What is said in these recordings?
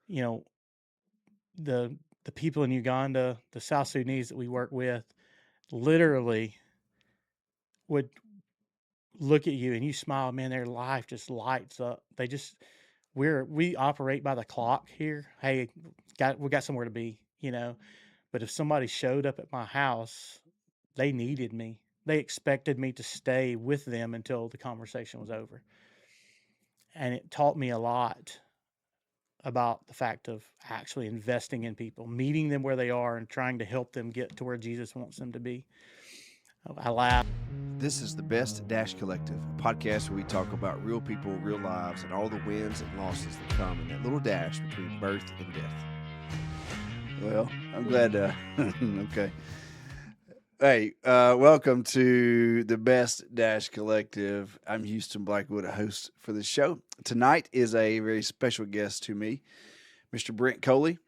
you know, the people in Uganda, the South Sudanese that we work with, literally would look at you and you smile, man, their life just lights up. We operate by the clock here. Hey, we got somewhere to be, you know. But if somebody showed up at my house, they needed me. They expected me to stay with them until the conversation was over. And it taught me a lot about the fact of actually investing in people, meeting them where they are and trying to help them get to where Jesus wants them to be. I laugh. This is the Best Dash Collective, a podcast where we talk about real people, real lives, and all the wins and losses that come in that little dash between birth and death. Well, I'm glad. Okay. Hey, welcome to the Best Dash Collective. I'm Houston Blackwood, a host for the show. Tonight is a very special guest to me, Mr. Brent Colee.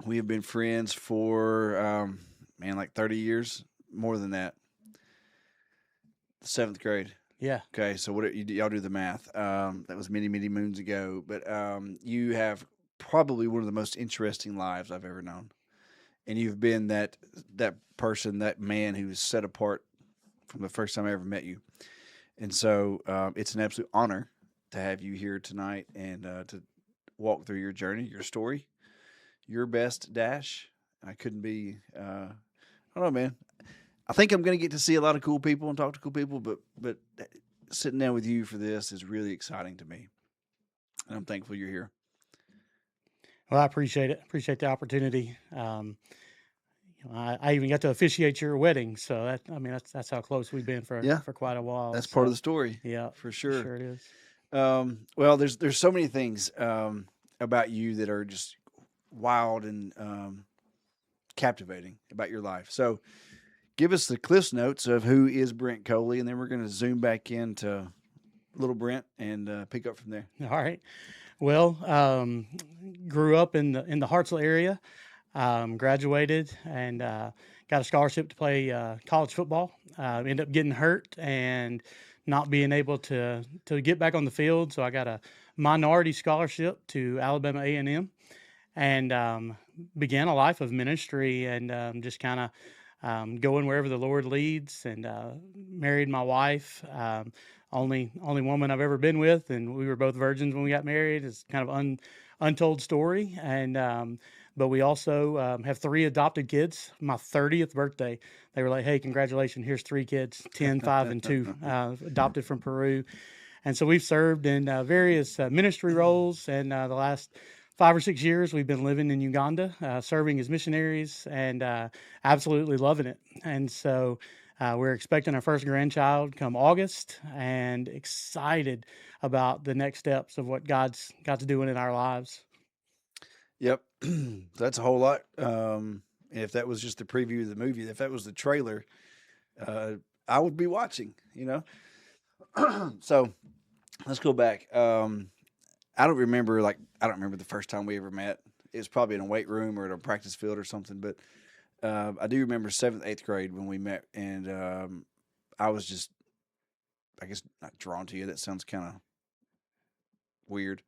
We have been friends for, like 30 years, more than that. Seventh grade. Yeah. Okay, so y'all do the math? That was many, many moons ago. But you have probably one of the most interesting lives I've ever known, and you've been that person, that man who was set apart from the first time I ever met you. And so it's an absolute honor to have you here tonight and to walk through your journey, your story, your best dash. I couldn't be. I don't know, man. I think I'm going to get to see a lot of cool people and talk to cool people, but sitting down with you for this is really exciting to me, and I'm thankful you're here. Well, I appreciate it. Appreciate the opportunity. I even got to officiate your wedding, so that's how close we've been Yeah, for quite a while. that's part of the So story, yeah, for sure. sure it is. Well, there's so many things about you that are just wild and captivating about your life. So, give us the Cliff's notes of who is Brent Colee, and then we're going to zoom back into little Brent and pick up from there. All right. Well, grew up in the Hartselle area. Graduated and got a scholarship to play college football. Ended up getting hurt and not being able to get back on the field. So I got a minority scholarship to Alabama A&M and began a life of ministry and just kind of going wherever the Lord leads. And married my wife. Only woman I've ever been with, and we were both virgins when we got married. It's kind of untold story, and but we also have 3 adopted kids. My 30th birthday, they were like, "Hey, congratulations! Here's 3 kids, 10, 5, and 2, adopted from Peru." And so we've served in various ministry roles, and the last 5 or 6 years we've been living in Uganda, serving as missionaries, and absolutely loving it. And so we're expecting our first grandchild come August, and excited about the next steps of what God's doing in our lives. Yep, that's a whole lot. If that was just the preview of the movie, if that was the trailer, I would be watching. So let's go back. I don't remember the first time we ever met. It was probably in a weight room or at a practice field or something. But I do remember 7th, 8th grade when we met, and I was just, I guess, not drawn to you. That sounds kind of weird.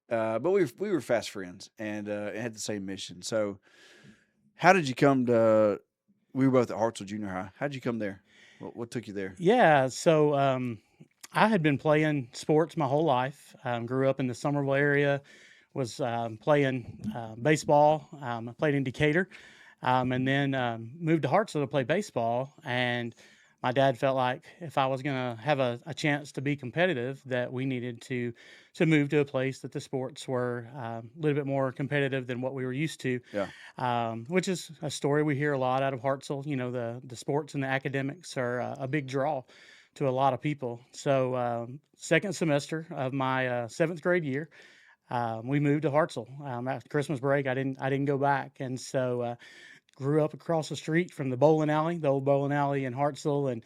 But we were fast friends and had the same mission. So, how did you come to? We were both at Hartselle Junior High. How did you come there? What took you there? Yeah, so I had been playing sports my whole life. Grew up in the Somerville area, was playing baseball. I played in Decatur, and then moved to Hartselle to play baseball. And my dad felt like if I was going to have a chance to be competitive, that we needed to move to a place that the sports were a little bit more competitive than what we were used to. Yeah. Which is a story we hear a lot out of Hartselle. You know, the sports and the academics are a big draw to a lot of people. So second semester of my 7th grade year, we moved to Hartselle. After Christmas break, I didn't go back, and so grew up across the street from the bowling alley, the old bowling alley in Hartselle, and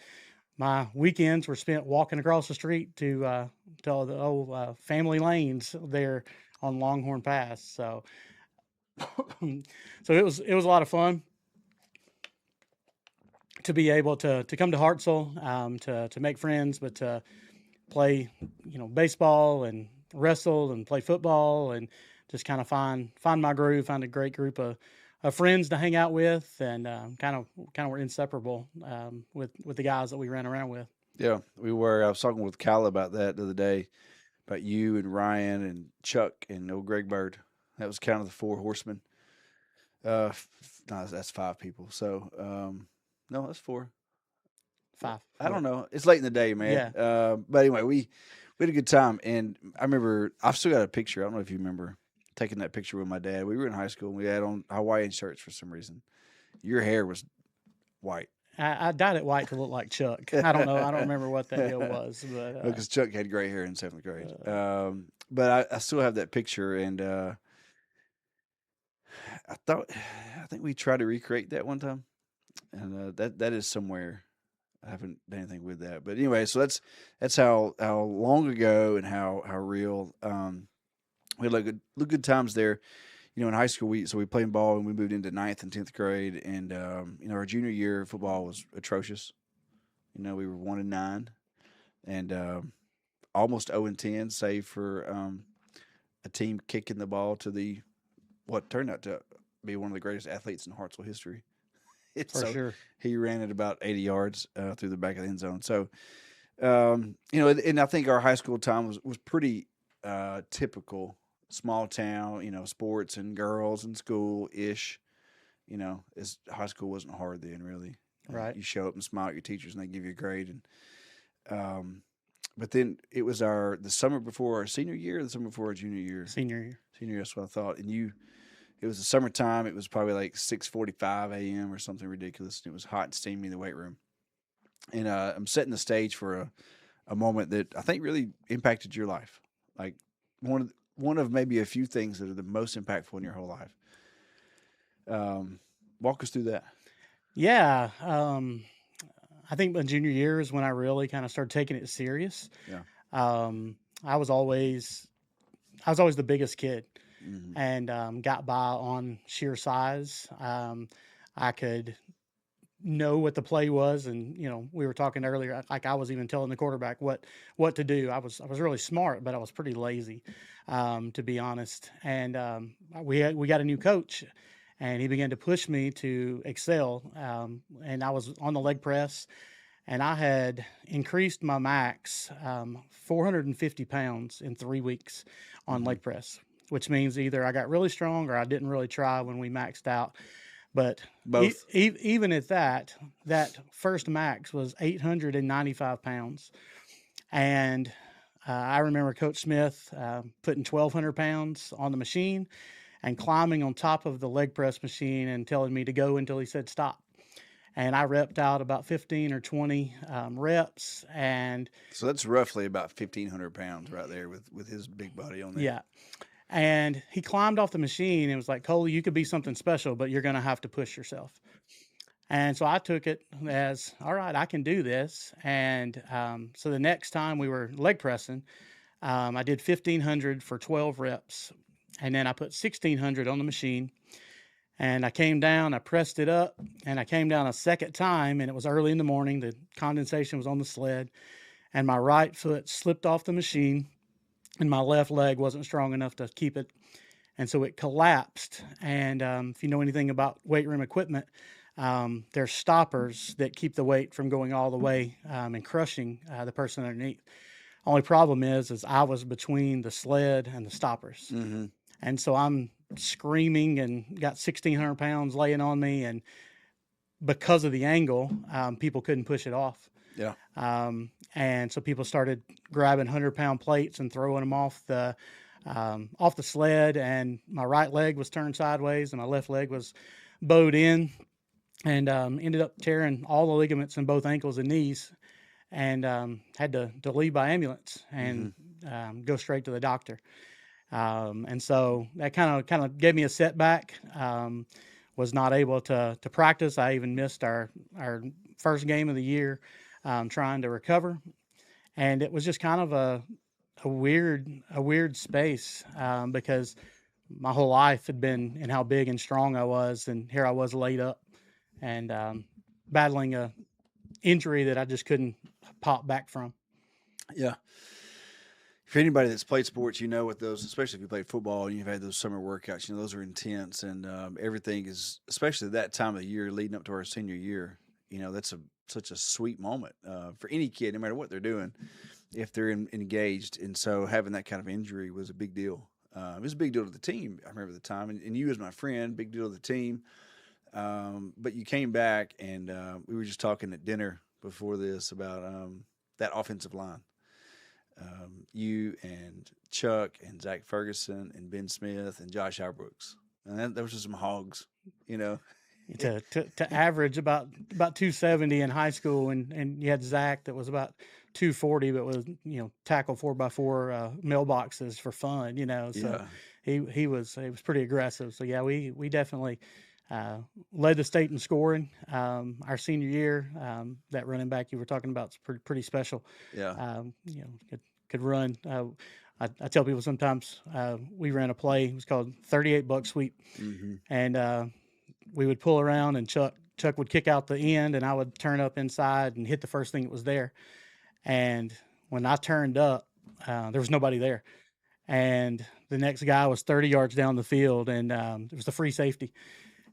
my weekends were spent walking across the street to the old family lanes there on Longhorn Pass. So so it was a lot of fun to be able to come to Hartselle, to make friends, but to play, baseball and wrestle and play football and just kind of find my groove, find a great group of friends to hang out with, and kind of were inseparable with the guys that we ran around with. Yeah, we were. I was talking with Kyle about that the other day, about you and Ryan and Chuck and old Greg Bird. That was kind of the four horsemen. No, that's five people. So, no, that's four. Five. I don't know. It's late in the day, man. Yeah. But anyway, we had a good time, and I remember I've still got a picture. I don't know if you remember taking that picture with my dad. We were in high school, and we had on Hawaiian shirts for some reason. Your hair was white. I dyed it white to look like Chuck. I don't know. I don't remember what that deal was, but Because Chuck had gray hair in seventh grade. But I still have that picture, and I think we tried to recreate that one time, and that is somewhere. I haven't done anything with that, but anyway, so that's how long ago and how real. We had good times there. You know, in high school, we played ball and we moved into ninth and 10th grade, and our junior year football was atrocious. You know, we were 1-9 and almost 0-10, save for a team kicking the ball to the what turned out to be one of the greatest athletes in Hartsville history. for sure. He ran it about 80 yards through the back of the end zone. So, and I think our high school time was pretty typical, small town, sports and girls and school ish. High school wasn't hard then, really. Right. You show up and smile at your teachers, and they give you a grade. But then it was the summer before our senior year, or the summer before our junior year. Senior year. Senior year, that's what I thought. And it was the summertime. It was probably like 6:45 a.m. or something ridiculous. And it was hot and steamy in the weight room. And I'm setting the stage for a moment that I think really impacted your life. Like one of maybe a few things that are the most impactful in your whole life. Walk us through that. Yeah. I think my junior year is when I really kind of started taking it serious. Yeah. I was always the biggest kid, Mm-hmm. and got by on sheer size. I could know what the play was, and we were talking earlier. Like I was even telling the quarterback what to do. I was really smart, but I was pretty lazy, to be honest. And we got a new coach, and he began to push me to excel. And I was on the leg press, and I had increased my max 450 pounds in 3 weeks on leg press, which means either I got really strong or I didn't really try when we maxed out. But Both. even at that first max was 895 pounds. And I remember Coach Smith putting 1,200 pounds on the machine and climbing on top of the leg press machine and telling me to go until he said stop. And I repped out about 15 or 20 reps. And So that's roughly about 1,500 pounds right there with his big body on there. yeah. And he climbed off the machine and was like, Colee, you could be something special, but you're going to have to push yourself. And so I took it as, all right, I can do this. And so the next time we were leg pressing, I did 1,500 for 12 reps. And then I put 1,600 on the machine. And I came down, I pressed it up, and I came down a second time, and it was early in the morning. The condensation was on the sled, and my right foot slipped off the machine, and my left leg wasn't strong enough to keep it. And so it collapsed. And if you know anything about weight room equipment, there's stoppers that keep the weight from going all the way and crushing the person underneath. Only problem is I was between the sled and the stoppers. Mm-hmm. And so I'm screaming and got 1,600 pounds laying on me. And because of the angle, people couldn't push it off. Yeah. And so people started grabbing 100-pound plates and throwing them off the sled. And my right leg was turned sideways and my left leg was bowed in, and ended up tearing all the ligaments in both ankles and knees, and had to leave by ambulance and go straight to the doctor. And so that kind of gave me a setback. Was not able to practice. I even missed our first game of the year, trying to recover. And it was just kind of a weird space, because my whole life had been in how big and strong I was, and here I was laid up and battling a injury that I just couldn't pop back from. Yeah. For anybody that's played sports, you know what those, especially if you played football and you've had those summer workouts, those are intense, and everything is, especially that time of the year leading up to our senior year. That's such a sweet moment for any kid, no matter what they're doing, if they're engaged. And so having that kind of injury was a big deal. It was a big deal to the team. I remember the time, and you as my friend, big deal to the team. But you came back, and we were just talking at dinner before this about that offensive line. You and Chuck and Zach Ferguson and Ben Smith and Josh Albrooks. And those are some hogs, you know. To average about 270 in high school, and you had Zach that was about 240, but was tackle 4x4 mailboxes for fun, so Yeah. he was pretty aggressive. So yeah, we definitely led the state in scoring our senior year. That running back you were talking about is pretty special. Yeah. Could run. I tell people sometimes we ran a play. It was called 38 buck sweep, Mm-hmm. and we would pull around, and Chuck would kick out the end, and I would turn up inside and hit the first thing that was there. And when I turned up, there was nobody there. And the next guy was 30 yards down the field, and it was the free safety.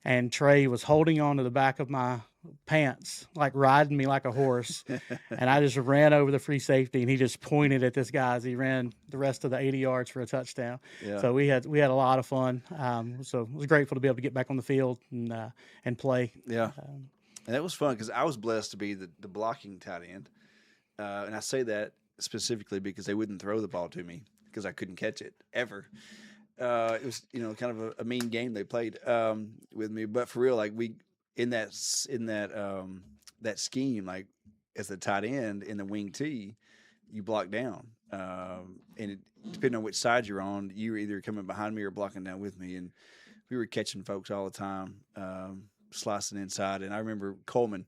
And Trey was holding on to the back of my pants, like riding me like a horse. And I just ran over the free safety, and he just pointed at this guy as he ran the rest of the 80 yards for a touchdown. Yeah. So we had a lot of fun. So I was grateful to be able to get back on the field and play. Yeah. And that was fun because I was blessed to be the blocking tight end. And I say that specifically because they wouldn't throw the ball to me because I couldn't catch it ever. It was kind of a mean game they played with me, but for real, like we in that scheme, like as the tight end in the wing T, you block down, and depending on which side you're on, you were either coming behind me or blocking down with me, and we were catching folks all the time, slicing inside. And I remember Coleman,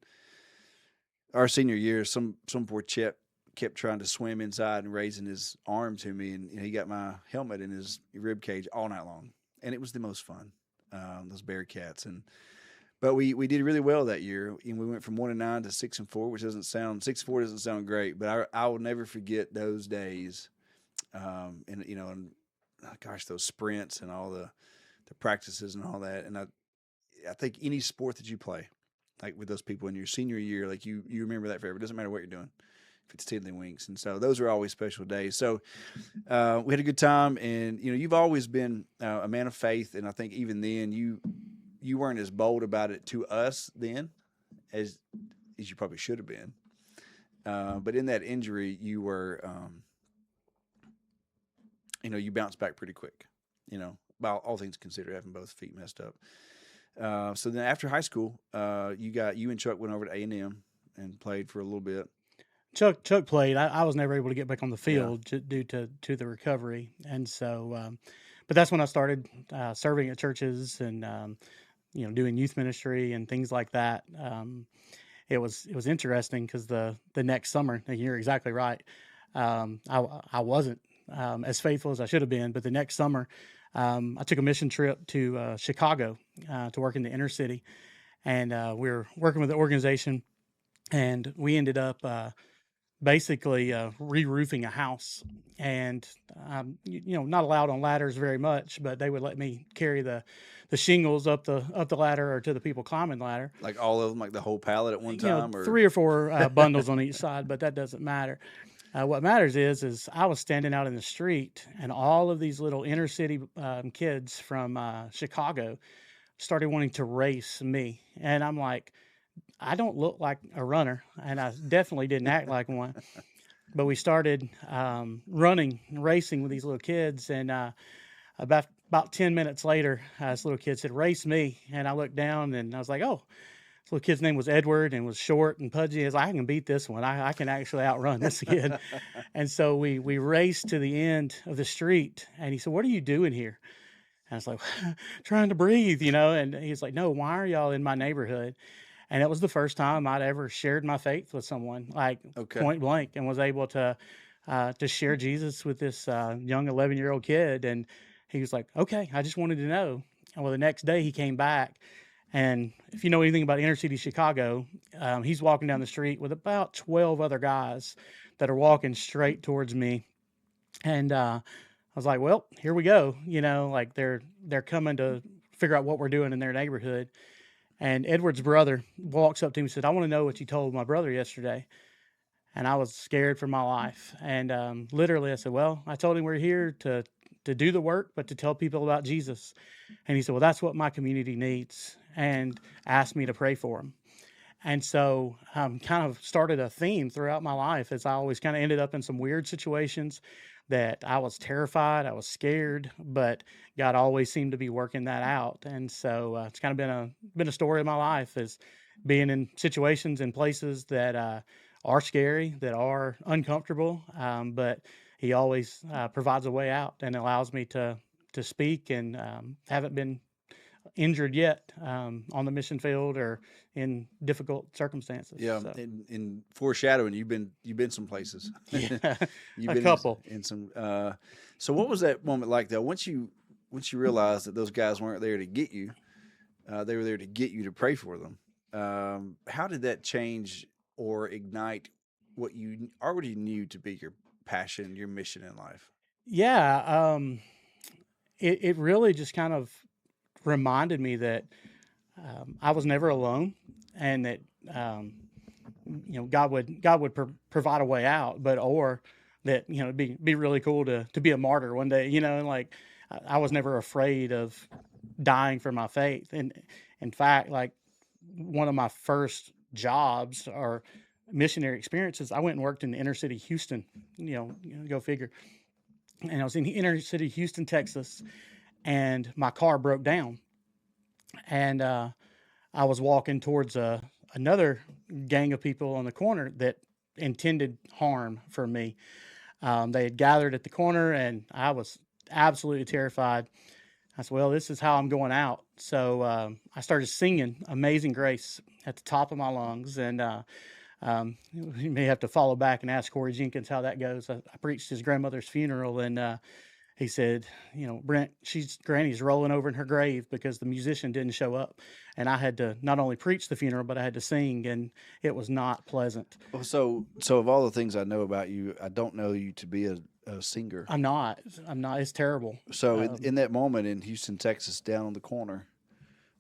our senior year, some poor chip kept trying to swim inside and raising his arm to me, and he got my helmet in his rib cage all night long, and it was the most fun. Those Bearcats, but we did really well that year, and we went from 1-9 to 6-4, which doesn't sound 6-4 doesn't sound great, but I will never forget those days, and gosh, those sprints and all the practices and all that, and I think any sport that you play, like with those people in your senior year, like you remember that forever. It doesn't matter what you're doing. If it's tiddlywinks, and so those are always special days. So we had a good time, and you've always been a man of faith, and I think even then you weren't as bold about it to us then as you probably should have been. But in that injury, you were you bounced back pretty quick. By all things considered, having both feet messed up. So then after high school, you and Chuck went over to A&M and played for a little bit. Chuck played. I was never able to get back on the Yeah. field due to the recovery, and so, but that's when I started serving at churches and doing youth ministry and things like that. It was interesting because the next summer, and you're exactly right. I wasn't as faithful as I should have been, but the next summer, I took a mission trip to Chicago to work in the inner city, and we were working with the organization, and we ended up basically re-roofing a house, and not allowed on ladders very much, but they would let me carry the shingles up the ladder or to the people climbing the ladder. Like all of them, like the whole pallet at one time, or 3 or 4 bundles on each side, but that doesn't matter. What matters is I was standing out in the street, and all of these little inner city kids from Chicago started wanting to race me, and I'm like, I don't look like a runner, and I definitely didn't act like one. But we started running, racing with these little kids, and about 10 minutes later, this little kid said, "Race me," and I looked down, and I was like, "Oh." This little kid's name was Edward and was short and pudgy. I was like, I can beat this one. I can actually outrun this kid. And so we raced to the end of the street, and he said, "What are you doing here?" And I was like, "Trying to breathe," And he's like, "No, why are y'all in my neighborhood?" And it was the first time I'd ever shared my faith with someone, like Okay. point blank, and was able to share Jesus with this young 11-year-old kid. And he was like, "Okay, I just wanted to know." And well, the next day he came back, and if you know anything about inner city Chicago, he's walking down the street with about 12 other guys that are walking straight towards me. And I was like, well, here we go. Like they're coming to figure out what we're doing in their neighborhood. And Edward's brother walks up to me and said, I want to know what you told my brother yesterday. And I was scared for my life. And literally, I said, well, I told him we're here to do the work, but to tell people about Jesus. And he said, well, that's what my community needs, and asked me to pray for him. And so kind of started a theme throughout my life as I always kind of ended up in some weird situations that I was terrified, I was scared, but God always seemed to be working that out. And so it's kind of been a story of my life, is being in situations and places that are scary, that are uncomfortable, but He always provides a way out and allows me to speak, and haven't been injured yet on the mission field or in difficult circumstances. Yeah, So in foreshadowing, you've been some places. yeah, You've a been couple. in some. So what was that moment like though? Once you realized that those guys weren't there to get you, they were there to get you to pray for them. How did that change or ignite what you already knew to be your passion, your mission in life? Yeah, it really just kind of reminded me that I was never alone, and that um, God would provide a way out, but or that it'd be really cool to be a martyr one day, and like I was never afraid of dying for my faith. And in fact, like one of my first jobs or missionary experiences, I went and worked in the inner city Houston. Go figure. And I was in the inner city Houston, Texas, and my car broke down, and I was walking towards another gang of people on the corner that intended harm for me. They had gathered at the corner, and I was absolutely terrified. I said, well, this is how I'm going out. So I started singing Amazing Grace at the top of my lungs. And you may have to follow back and ask Corey Jenkins how that goes. I preached his grandmother's funeral, and he said, Brent, Granny's rolling over in her grave because the musician didn't show up. And I had to not only preach the funeral, but I had to sing, and it was not pleasant. Well, so of all the things I know about you, I don't know you to be a singer. I'm not. I'm not. It's terrible. So in that moment in Houston, Texas, down on the corner,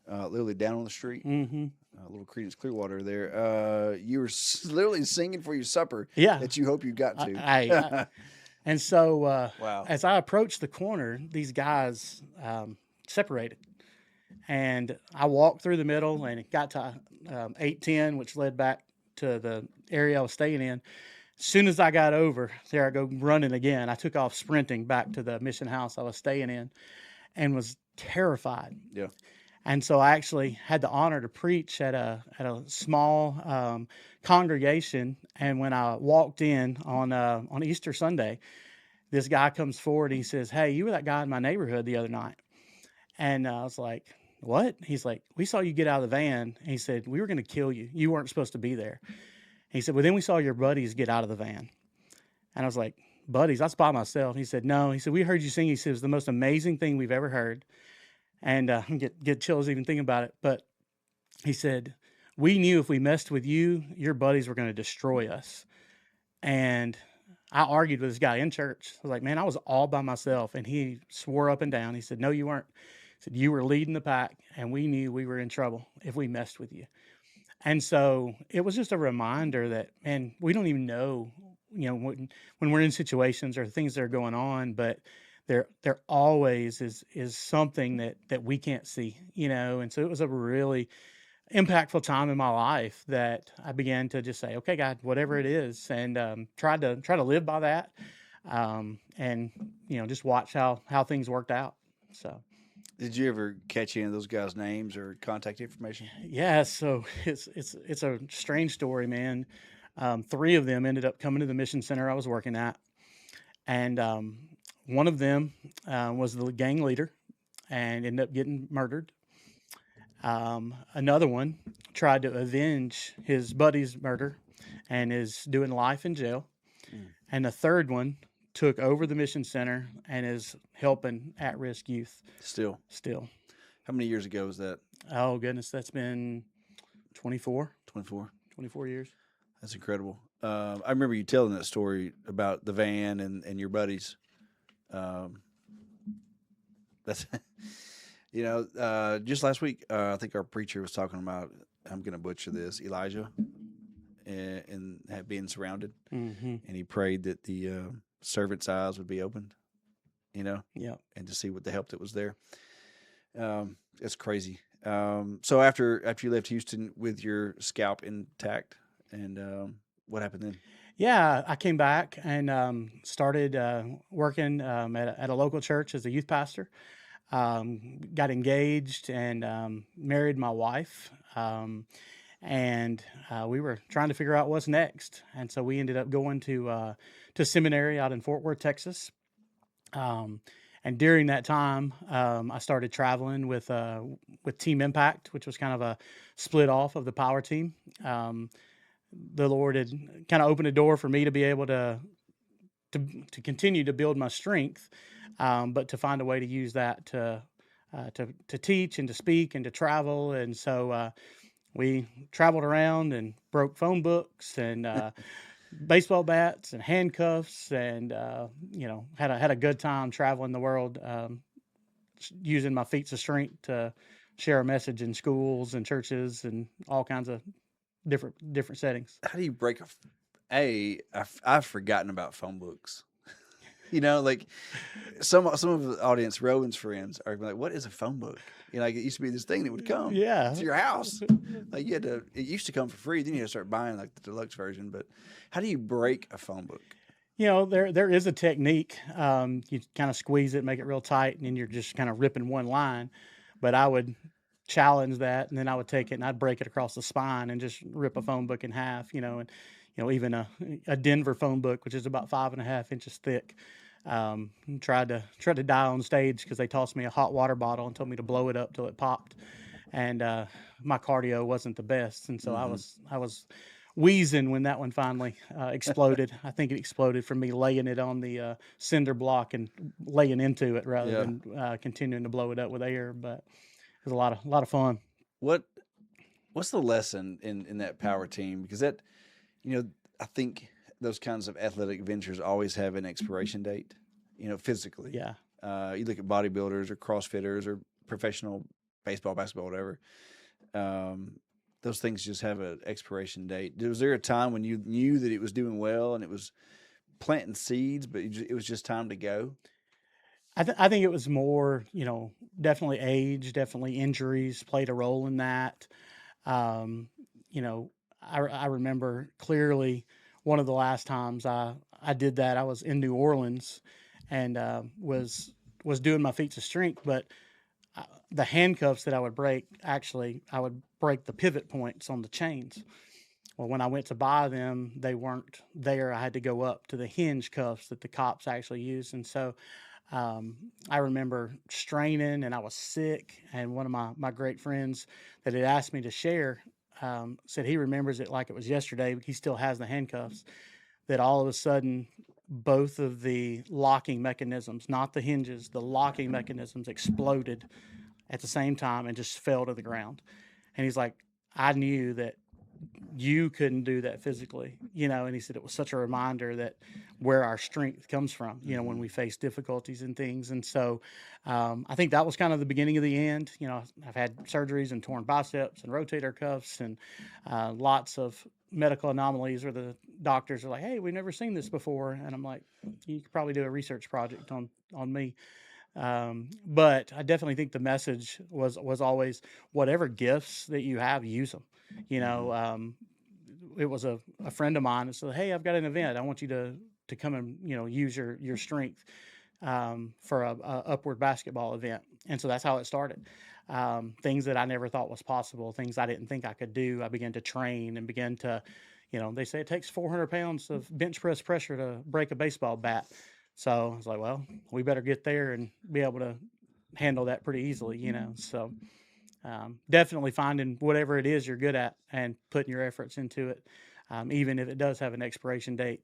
literally down on the street, Mm-hmm. a little Creedence Clearwater there. You were literally singing for your supper Yeah. that you hope you got to. And so Wow. as I approached the corner, these guys separated. And I walked through the middle, and it got to 810, which led back to the area I was staying in. As soon as I got over, there I go running again. I took off sprinting back to the mission house I was staying in, and was terrified. Yeah. And so I actually had the honor to preach at a small congregation. And when I walked in on Easter Sunday, this guy comes forward. And he says, "Hey, you were that guy in my neighborhood the other night." And I was like, "What?" He's like, "We saw you get out of the van." And he said, "We were going to kill you. You weren't supposed to be there." And he said, "Well, then we saw your buddies get out of the van." And I was like, "Buddies? I was by myself." He said, "No." He said, "We heard you sing." He said, "It was the most amazing thing we've ever heard." And get chills even thinking about it. But he said, "We knew if we messed with you, your buddies were going to destroy us." And I argued with this guy in church. I was like, "Man, I was all by myself." And he swore up and down. He said, "No, you weren't." He said, "You were leading the pack, and we knew we were in trouble if we messed with you." And so it was just a reminder that, man, we don't even know, when we're in situations or things that are going on, but there always is something that we can't see, And so it was a really impactful time in my life that I began to just say, "Okay, God, whatever it is," and try to live by that, and just watch how things worked out. So Did you ever catch any of those guys' names or contact information? yeah, so it's a strange story, man. Three of them ended up coming to the mission center I was working at, and one of them was the gang leader and ended up getting murdered. Another one tried to avenge his buddy's murder and is doing life in jail. Mm. And the third one took over the mission center and is helping at-risk youth Still, still. how many years ago was that? Oh goodness, that's been 24, 24. 24 years. That's incredible. I remember you telling that story about the van and your buddies. Um, that's just last week, I think our preacher was talking about. I'm going to butcher this. Elijah and being surrounded, Mm-hmm. and he prayed that the servant's eyes would be opened. Yep. And to see what the help that was there. It's crazy. So after you left Houston with your scalp intact, and what happened then? Yeah, I came back and started working at a local church as a youth pastor. Got engaged and married my wife. And we were trying to figure out what's next. And so we ended up going to seminary out in Fort Worth, Texas. Um, and during that time, I started traveling with Team Impact, which was kind of a split off of the power team. Um, the Lord had kind of opened a door for me to be able to to continue to build my strength, but to find a way to use that to teach and to speak and to travel. And so we traveled around and broke phone books and baseball bats and handcuffs, and had a good time traveling the world, using my feats of strength to share a message in schools and churches and all kinds of different settings. How do you break I've forgotten about phone books. Like some of the audience, Rowan's friends, are like, "What is a phone book?" Like it used to be this thing that would come Yeah. to your house. Like you had to. It used to come for free. Then you had to start buying like the deluxe version. But how do you break a phone book? There is a technique. You kind of squeeze it, make it real tight, and then you're just kind of ripping one line. But I would challenge that, and then I would take it and I'd break it across the spine and just rip a phone book in half. And even a Denver phone book, which is about 5.5 inches thick. Tried to die on stage because they tossed me a hot water bottle and told me to blow it up till it popped, and my cardio wasn't the best, and so I Mm-hmm. was I was wheezing when that one finally exploded. I think it exploded from me laying it on the cinder block and laying into it rather Yeah. than continuing to blow it up with air. But it was a lot of fun. What What's the lesson in that power team? Because that you know I think those kinds of athletic ventures always have an expiration date. Physically. Yeah. You look at bodybuilders or CrossFitters or professional baseball, basketball, whatever. Um, those things just have an expiration date. Was there a time when you knew that it was doing well and it was planting seeds, but it was just time to go? I think it was more, definitely age, definitely injuries played a role in that. Um, you know, I remember clearly one of the last times I did that. I was in New Orleans and was doing my feats of strength, but the handcuffs that I would break, actually, I would break the pivot points on the chains. Well, when I went to buy them, they weren't there. I had to go up to the hinge cuffs that the cops actually use, and so I remember straining and I was sick. And one of my great friends that had asked me to share said he remembers it like it was yesterday, but he still has the handcuffs. That all of a sudden, both of the locking mechanisms, not the hinges, the locking mechanisms exploded at the same time and just fell to the ground. And he's like, I knew that you couldn't do that physically, and he said it was such a reminder that where our strength comes from, when Mm-hmm. we face difficulties and things. And so I think that was kind of the beginning of the end. I've had surgeries and torn biceps and rotator cuffs and lots of medical anomalies where the doctors are like, hey, we've never seen this before. And I'm like, you could probably do a research project on me. But I definitely think the message was always, whatever gifts that you have, use them. You Mm-hmm. know, it was a friend of mine that said, "Hey, I've got an event. I want you to come and use your strength for a upward basketball event." And so that's how it started. Things that I never thought was possible, things I didn't think I could do. I began to train and began to, they say it takes 400 pounds of bench press pressure to break a baseball bat. So I was like, well, we better get there and be able to handle that pretty easily. So definitely finding whatever it is you're good at and putting your efforts into it, even if it does have an expiration date.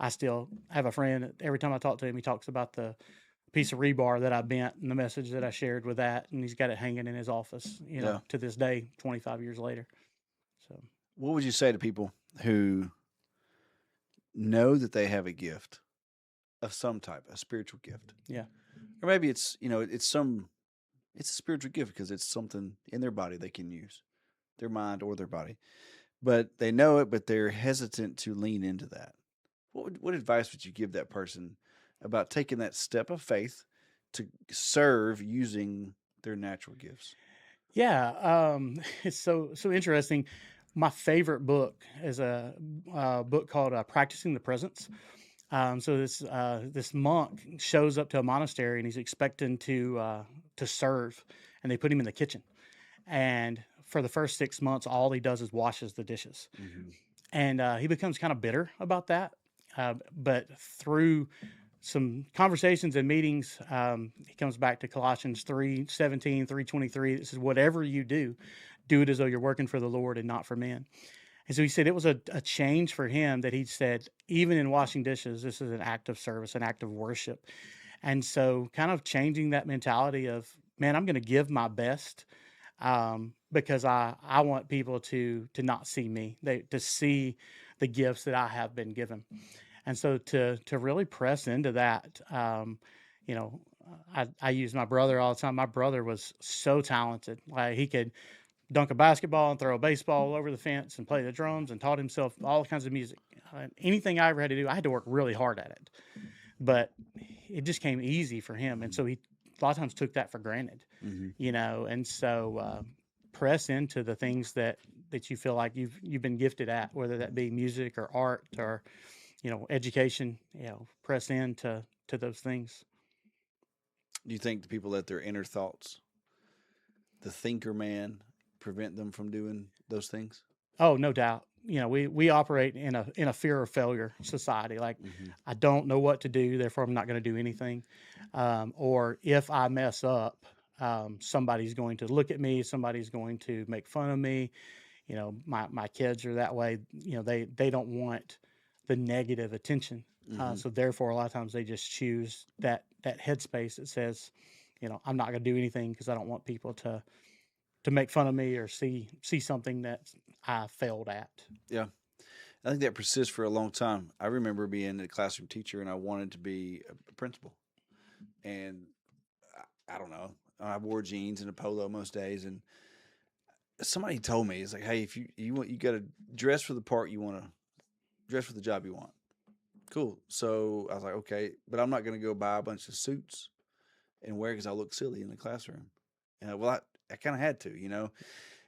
I still have a friend that every time I talk to him, he talks about the piece of rebar that I bent and the message that I shared with that, and he's got it hanging in his office, Yeah. to this day, 25 years later. So What would you say to people who know that they have a gift, of some type, a spiritual gift, Yeah. or maybe it's it's a spiritual gift because it's something in their body they can use, their mind or their body, but they know it, but they're hesitant to lean into that. What advice would you give that person about taking that step of faith to serve using their natural gifts? Yeah, it's so interesting. My favorite book is a book called "Practicing the Presence." So this monk shows up to a monastery and he's expecting to serve, and they put him in the kitchen. And for the first 6 months, all he does is washes the dishes, Mm-hmm. and he becomes kind of bitter about that. But through some conversations and meetings, he comes back to Colossians 3:17, 3:23. It says, "Whatever you do it as though you're working for the Lord and not for men." And so he said it was a change for him that he said, even in washing dishes, this is an act of service, an act of worship. And so kind of changing that mentality of, man, I'm going to give my best, because I want people to not see me, to see the gifts that I have been given. And so to really press into that, you know, I use my brother all the time. My brother was so talented. Like, he could dunk a basketball and throw a baseball over the fence and play the drums and taught himself all kinds of music. Anything I ever had to do, I had to work really hard at it, but it just came easy for him. And Mm-hmm. so he a lot of times took that for granted, Mm-hmm. and so press into the things that you feel like you've been gifted at, whether that be music or art or education. Press into to those things. Do you think the people let their inner thoughts, the thinker man, prevent them from doing those things? Oh, no doubt. We operate in a fear of failure society. Like, Mm-hmm. I don't know what to do, therefore I'm not going to do anything. Or if I mess up, somebody's going to look at me, somebody's going to make fun of me. My kids are that way. They don't want the negative attention. Mm-hmm. So therefore, a lot of times they just choose that headspace that says, I'm not going to do anything because I don't want people to make fun of me or see something that I failed at. Yeah. I think that persists for a long time. I remember being a classroom teacher and I wanted to be a principal. And I don't know, I wore jeans and a polo most days. And somebody told me, it's like, hey, if you got to dress for the part you want to dress for the job you want. Cool. So I was like, okay, but I'm not going to go buy a bunch of suits and wear because I look silly in the classroom. And well, I kind of had to.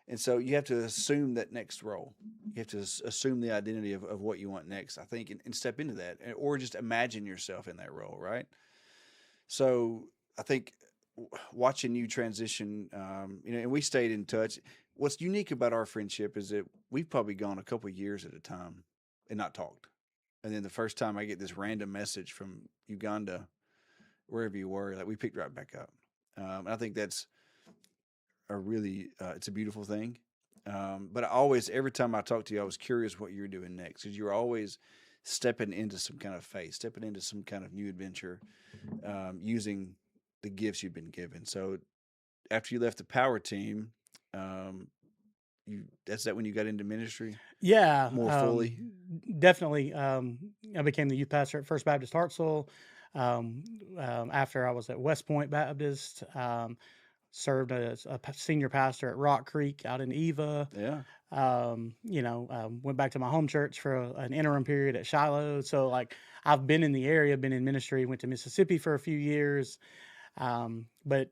And so you have to assume that next role. You have to assume the identity of what you want next, I think, and step into that, or just imagine yourself in that role, right? So I think watching you transition, and we stayed in touch. What's unique about our friendship is that we've probably gone a couple of years at a time and not talked. And then the first time I get this random message from Uganda, wherever you were, like we picked right back up. And I think that's it's a beautiful thing. But I always, every time I talk to you, I was curious what you were doing next because you're always stepping into some kind of faith, stepping into some kind of new adventure, using the gifts you've been given. So after you left the power team, um, that's that when you got into ministry Yeah, more fully. definitely. I became the youth pastor at First Baptist Hartsville. After I was at West Point Baptist, served as a senior pastor at Rock Creek out in Eva. Yeah. Went back to my home church for an interim period at Shiloh. So, like, I've been in the area, been in ministry, went to Mississippi for a few years, but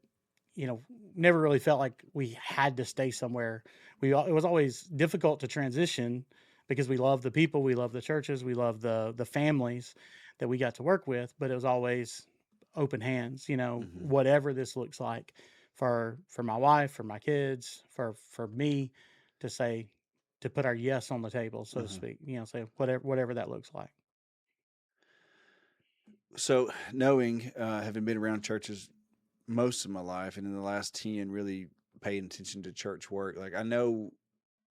never really felt like we had to stay somewhere. It was always difficult to transition because we love the people, we love the churches, we love the families that we got to work with, but it was always open hands. Mm-hmm. Whatever this looks like for my wife, for my kids, for me, to say, to put our yes on the table, so to Uh-huh. speak. Say whatever that looks like. So knowing, having been around churches most of my life, and in the last 10, really paying attention to church work, like I know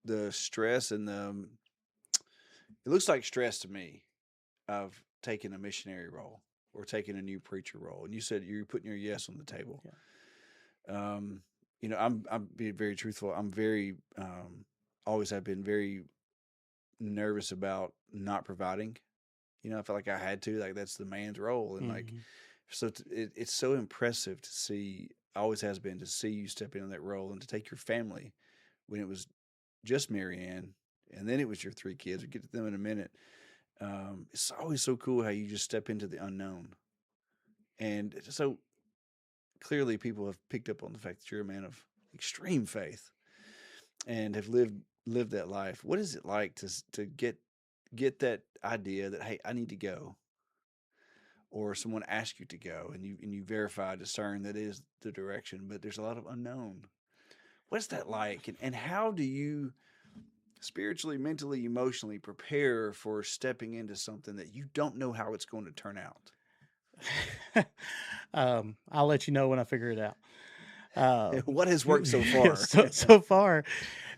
the stress and it looks like stress to me of taking a missionary role or taking a new preacher role. And you said you're putting your yes on the table. Yeah. Um, I'm being very truthful. I'm very always have been very nervous about not providing. I felt like I had to, like that's the man's role, and like Mhm. so it's so impressive to see. Always has been to see you step into that role and to take your family when it was just Marianne, and then it was your three kids. We'll get to them in a minute. It's always so cool how you just step into the unknown, and so clearly people have picked up on the fact that you're a man of extreme faith and have lived that life. What is it like to get that idea that hey, I need to go, or someone asks you to go, and you verify, discern that is the direction, but there's a lot of unknown. What's that like, and how do you spiritually, mentally, emotionally prepare for stepping into something that you don't know how it's going to turn out? I'll let you know when I figure it out. Um, What has worked so far? so far,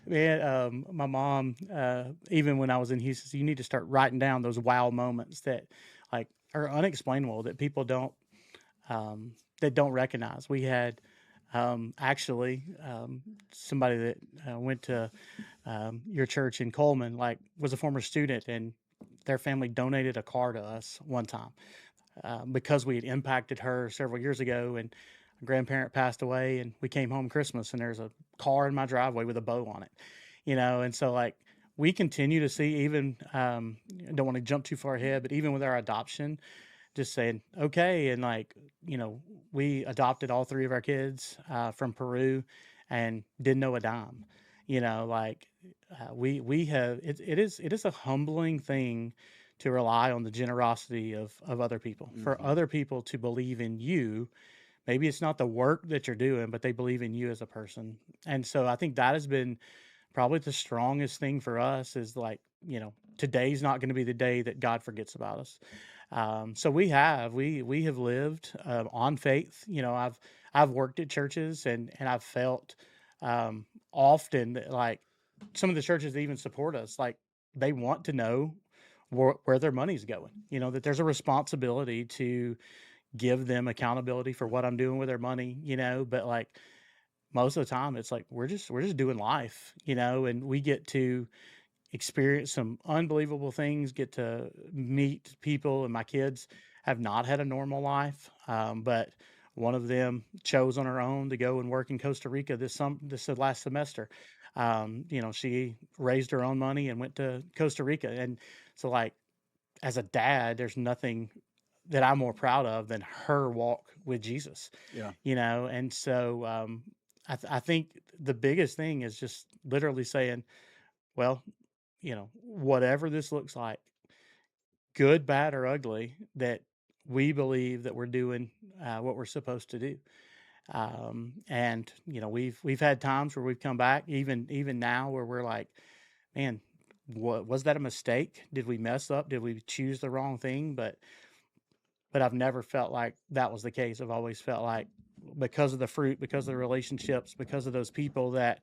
man, my mom, even when I was in Houston, said, you need to start writing down those wow moments that like are unexplainable that people don't recognize. We had actually somebody that went to your church in Coleman, like was a former student, and their family donated a car to us one time because we had impacted her several years ago, and a grandparent passed away, and we came home Christmas, and there's a car in my driveway with a bow on it, and so like we continue to see even don't want to jump too far ahead, but even with our adoption, just saying okay, and like we adopted all three of our kids from Peru, and didn't know a dime, like we have it is a humbling thing to rely on the generosity of other people, for Hmm. other people to believe in you. Maybe it's not the work that you're doing, but they believe in you as a person. And so I think that has been probably the strongest thing for us, is like, today's not going to be the day that God forgets about us. So we have lived on faith. I've worked at churches, and I've felt often that like some of the churches that even support us, like they want to know where their money's going. That there's a responsibility to give them accountability for what I'm doing with their money. But like most of the time, it's like we're just doing life. And we get to experience some unbelievable things, get to meet people, and my kids have not had a normal life. But one of them chose on her own to go and work in Costa Rica this last semester. She raised her own money and went to Costa Rica, and so like as a dad, there's nothing that I'm more proud of than her walk with Jesus. Yeah, And so I think the biggest thing is just literally saying, well, whatever this looks like, good, bad, or ugly, that we believe that we're doing what we're supposed to do. And we've had times where we've come back, even now, where we're like, man, what was that a mistake? Did we mess up? Did we choose the wrong thing? But I've never felt like that was the case. I've always felt like because of the fruit, because of the relationships, because of those people that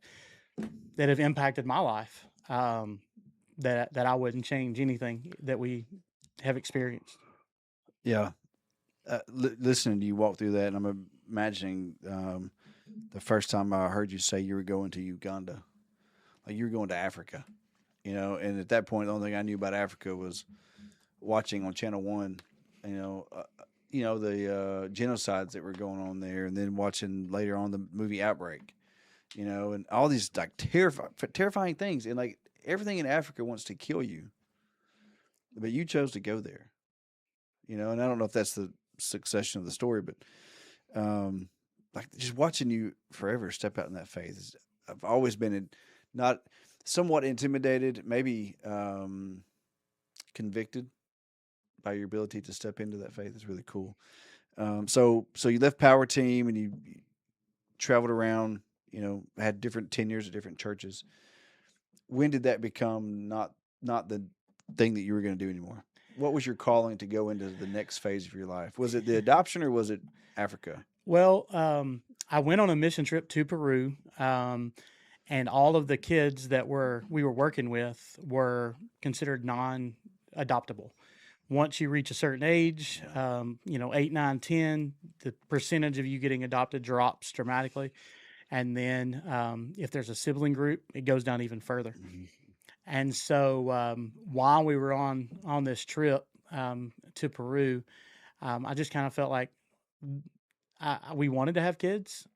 have impacted my life, that I wouldn't change anything that we have experienced. yeah. Listening to you walk through that, and I'm imagining the first time I heard you say you were going to Uganda, like you were going to Africa, And at that point, the only thing I knew about Africa was watching on Channel One, you know, uh, the genocides that were going on there, and then watching later on the movie Outbreak, and all these like terrifying things, and like everything in Africa wants to kill you, but you chose to go there, And I don't know if that's the succession of the story, but um, like just watching you forever step out in that faith. I've always been not somewhat intimidated, maybe convicted by your ability to step into that faith. Is really cool. So you left Power Team and you traveled around. Had different tenures at different churches. When did that become not the thing that you were going to do anymore? What was your calling to go into the next phase of your life? Was it the adoption or was it Africa? Well, I went on a mission trip to Peru, and all of the kids that we were working with were considered non-adoptable. Once you reach a certain age, Yeah. 8, 9, 10, the percentage of you getting adopted drops dramatically. And then if there's a sibling group, it goes down even further. Mhm. And so while we were on this trip, to Peru, I just kind of felt like we wanted to have kids,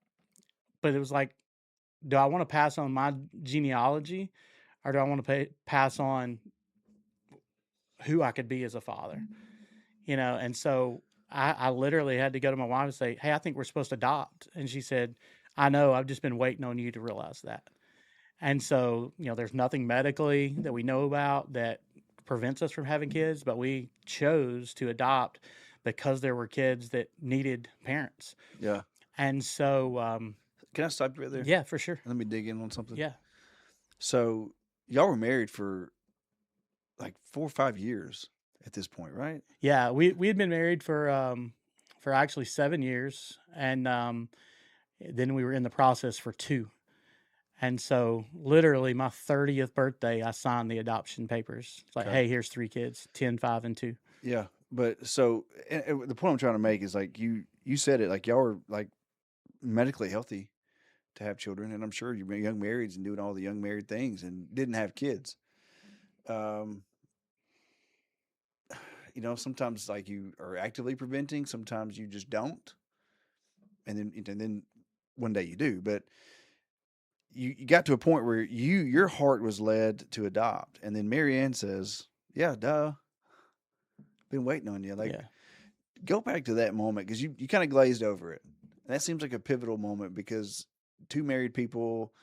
but it was like, do I want to pass on my genealogy, or do I want to pass on who I could be as a father? And so I literally had to go to my wife and say, "Hey, I think we're supposed to adopt," and she said, "I know. I've just been waiting on you to realize that." And so, there's nothing medically that we know about that prevents us from having kids, but we chose to adopt because there were kids that needed parents. Yeah. And so, Can I stop you right there? yeah, for sure. Let me dig in on something. Yeah. So y'all were married for like 4 or 5 years at this point, right? Yeah. We had been married for actually 7 years. And then we were in the process for 2. And so, literally, my 30th birthday, I signed the adoption papers. It's like, Okay. hey, here's 3 kids, 10, 5, and 2. Yeah, but so and the point I'm trying to make is like you said it, like y'all were like medically healthy to have children, and I'm sure you're young marrieds and doing all the young married things and didn't have kids. Um, sometimes like you are actively preventing, sometimes you just don't, and then one day you do. But you got to a point where your heart was led to adopt, and then Marianne says, "Yeah, duh, been waiting on you." Like, Yeah. go back to that moment because you kind of glazed over it. And that seems like a pivotal moment because two married people,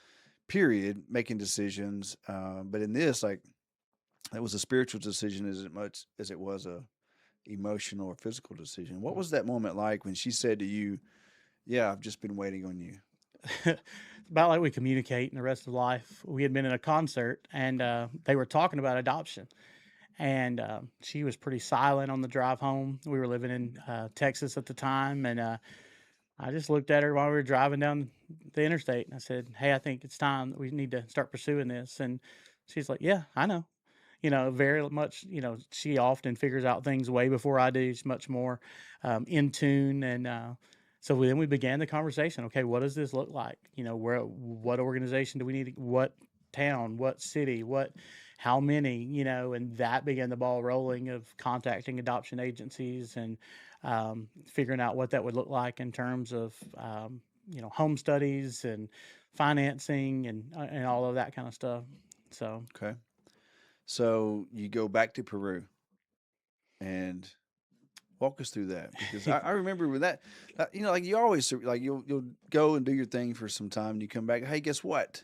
period, making decisions. But in this, like, it was a spiritual decision as much as it was a emotional or physical decision. What was that moment like when she said to you, "Yeah, I've just been waiting on you"? It's about like we communicate in the rest of life. We had been in a concert and they were talking about adoption. And she was pretty silent on the drive home. We were living in Texas at the time. And I just looked at her while we were driving down the interstate. And I said, hey, I think it's time that we need to start pursuing this. And she's like, yeah, I know. Very much, she often figures out things way before I do. She's much more in tune. And so then we began the conversation. Okay, what does this look like? What organization do we need? What town? What city? How many? And that began the ball rolling of contacting adoption agencies and figuring out what that would look like in terms of, home studies and financing and all of that kind of stuff. So, Okay. So you go back to Peru and walk us through that because I remember with that, like you always like you'll go and do your thing for some time and you come back. Hey, guess what?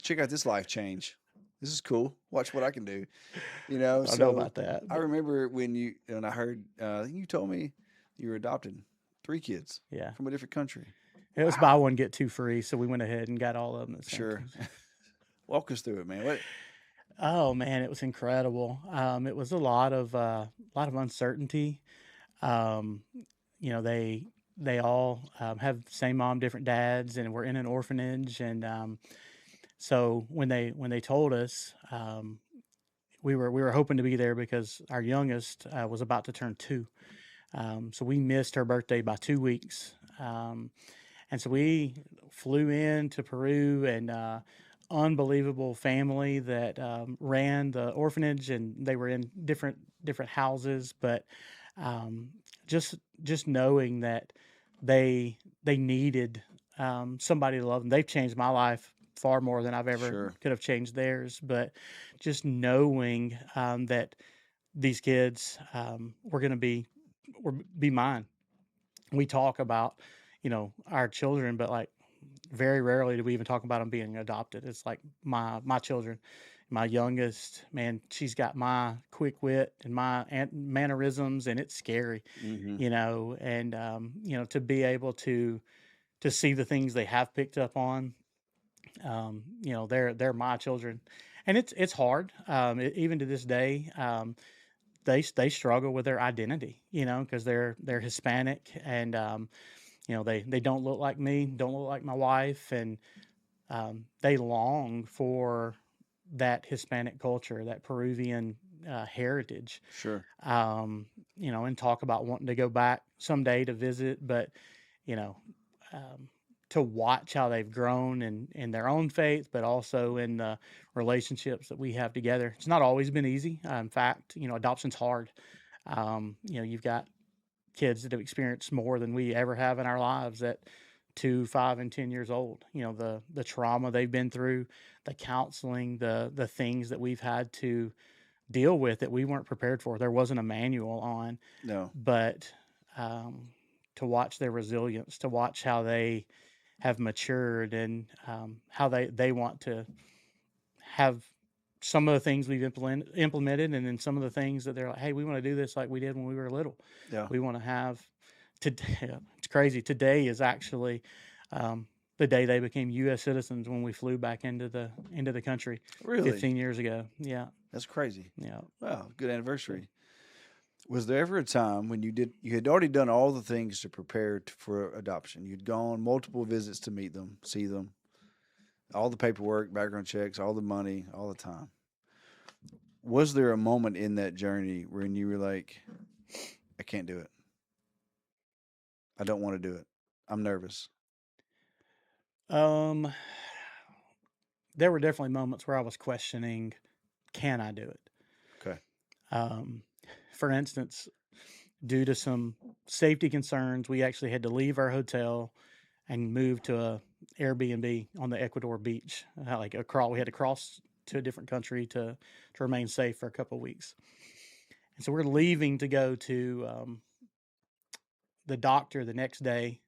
Check out this life change. This is cool. Watch what I can do. I don't know So about that, I but remember when I heard, I think you told me you were adopted 3 kids yeah, from a different country. it was buy Wow. one get two free, so we went ahead and got all of them at the same Sure. time. Walk us through it, man. What? Oh man, it was incredible. It was a lot of uncertainty. Um, they all have the same mom, different dads, and we're in an orphanage. And so when they told us, we were hoping to be there because our youngest was about to turn 2. So we missed her birthday by 2 weeks. And so we flew in to Peru and unbelievable family that ran the orphanage, and they were in different houses. But um, just knowing that they needed somebody to love them. They've changed my life far more than I've ever Sure. could have changed theirs. But just knowing that these kids were going to be mine. We talk about our children, but like very rarely do we even talk about them being adopted. It's like my children. My youngest, man, she's got my quick wit and my mannerisms, and it's scary, Mm-hmm. and to be able to see the things they have picked up on. They're my children, and it's hard. Even to this day, they struggle with their identity, because they're Hispanic, and they don't look like me, don't look like my wife, and they long for that Hispanic culture, that Peruvian heritage, Sure. and talk about wanting to go back someday to visit, but you know, um, to watch how they've grown in their own faith, but also in the relationships that we have together. It's not always been easy. In fact, adoption's hard. You've got kids that have experienced more than we ever have in our lives at 2, 5, and 10 years old. The trauma they've been through, the counseling, the things that we've had to deal with that we weren't prepared for. There wasn't a manual on, No. but um, to watch their resilience, to watch how they have matured and how they want to have some of the things we've implemented, and then some of the things that they're like, hey, we want to do this like we did when we were little. Yeah. We want to have today. It's crazy. Today is actually the day they became U.S. citizens when we flew back into the country Really? 15 years ago. Yeah, That's crazy. yeah. Wow. Good anniversary. Was there ever a time when you had already done all the things to prepare for adoption? You'd gone multiple visits to meet them, see them, all the paperwork, background checks, all the money, all the time. Was there a moment in that journey when you were like, I can't do it. I don't want to do it. I'm nervous. Um, there were definitely moments where I was questioning, can I do it? Okay. Um, for instance, due to some safety concerns, we actually had to leave our hotel and move to a Airbnb on the Ecuador beach. We had to cross to a different country to remain safe for a couple of weeks. And so we're leaving to go to the doctor the next day.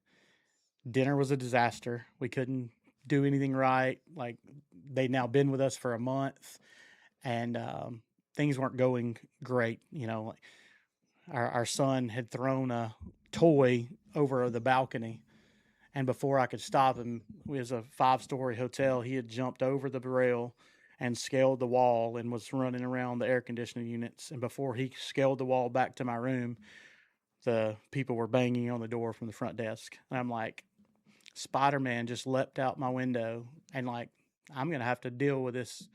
Dinner was a disaster. We couldn't do anything right. Like, they'd now been with us for a month, and things weren't going great. Like, our son had thrown a toy over the balcony, and before I could stop him, it was a 5-story hotel. He had jumped over the rail and scaled the wall and was running around the air conditioning units. And before he scaled the wall back to my room, the people were banging on the door from the front desk. And I'm like, Spider-Man just leapt out my window, and like, I'm gonna have to deal with this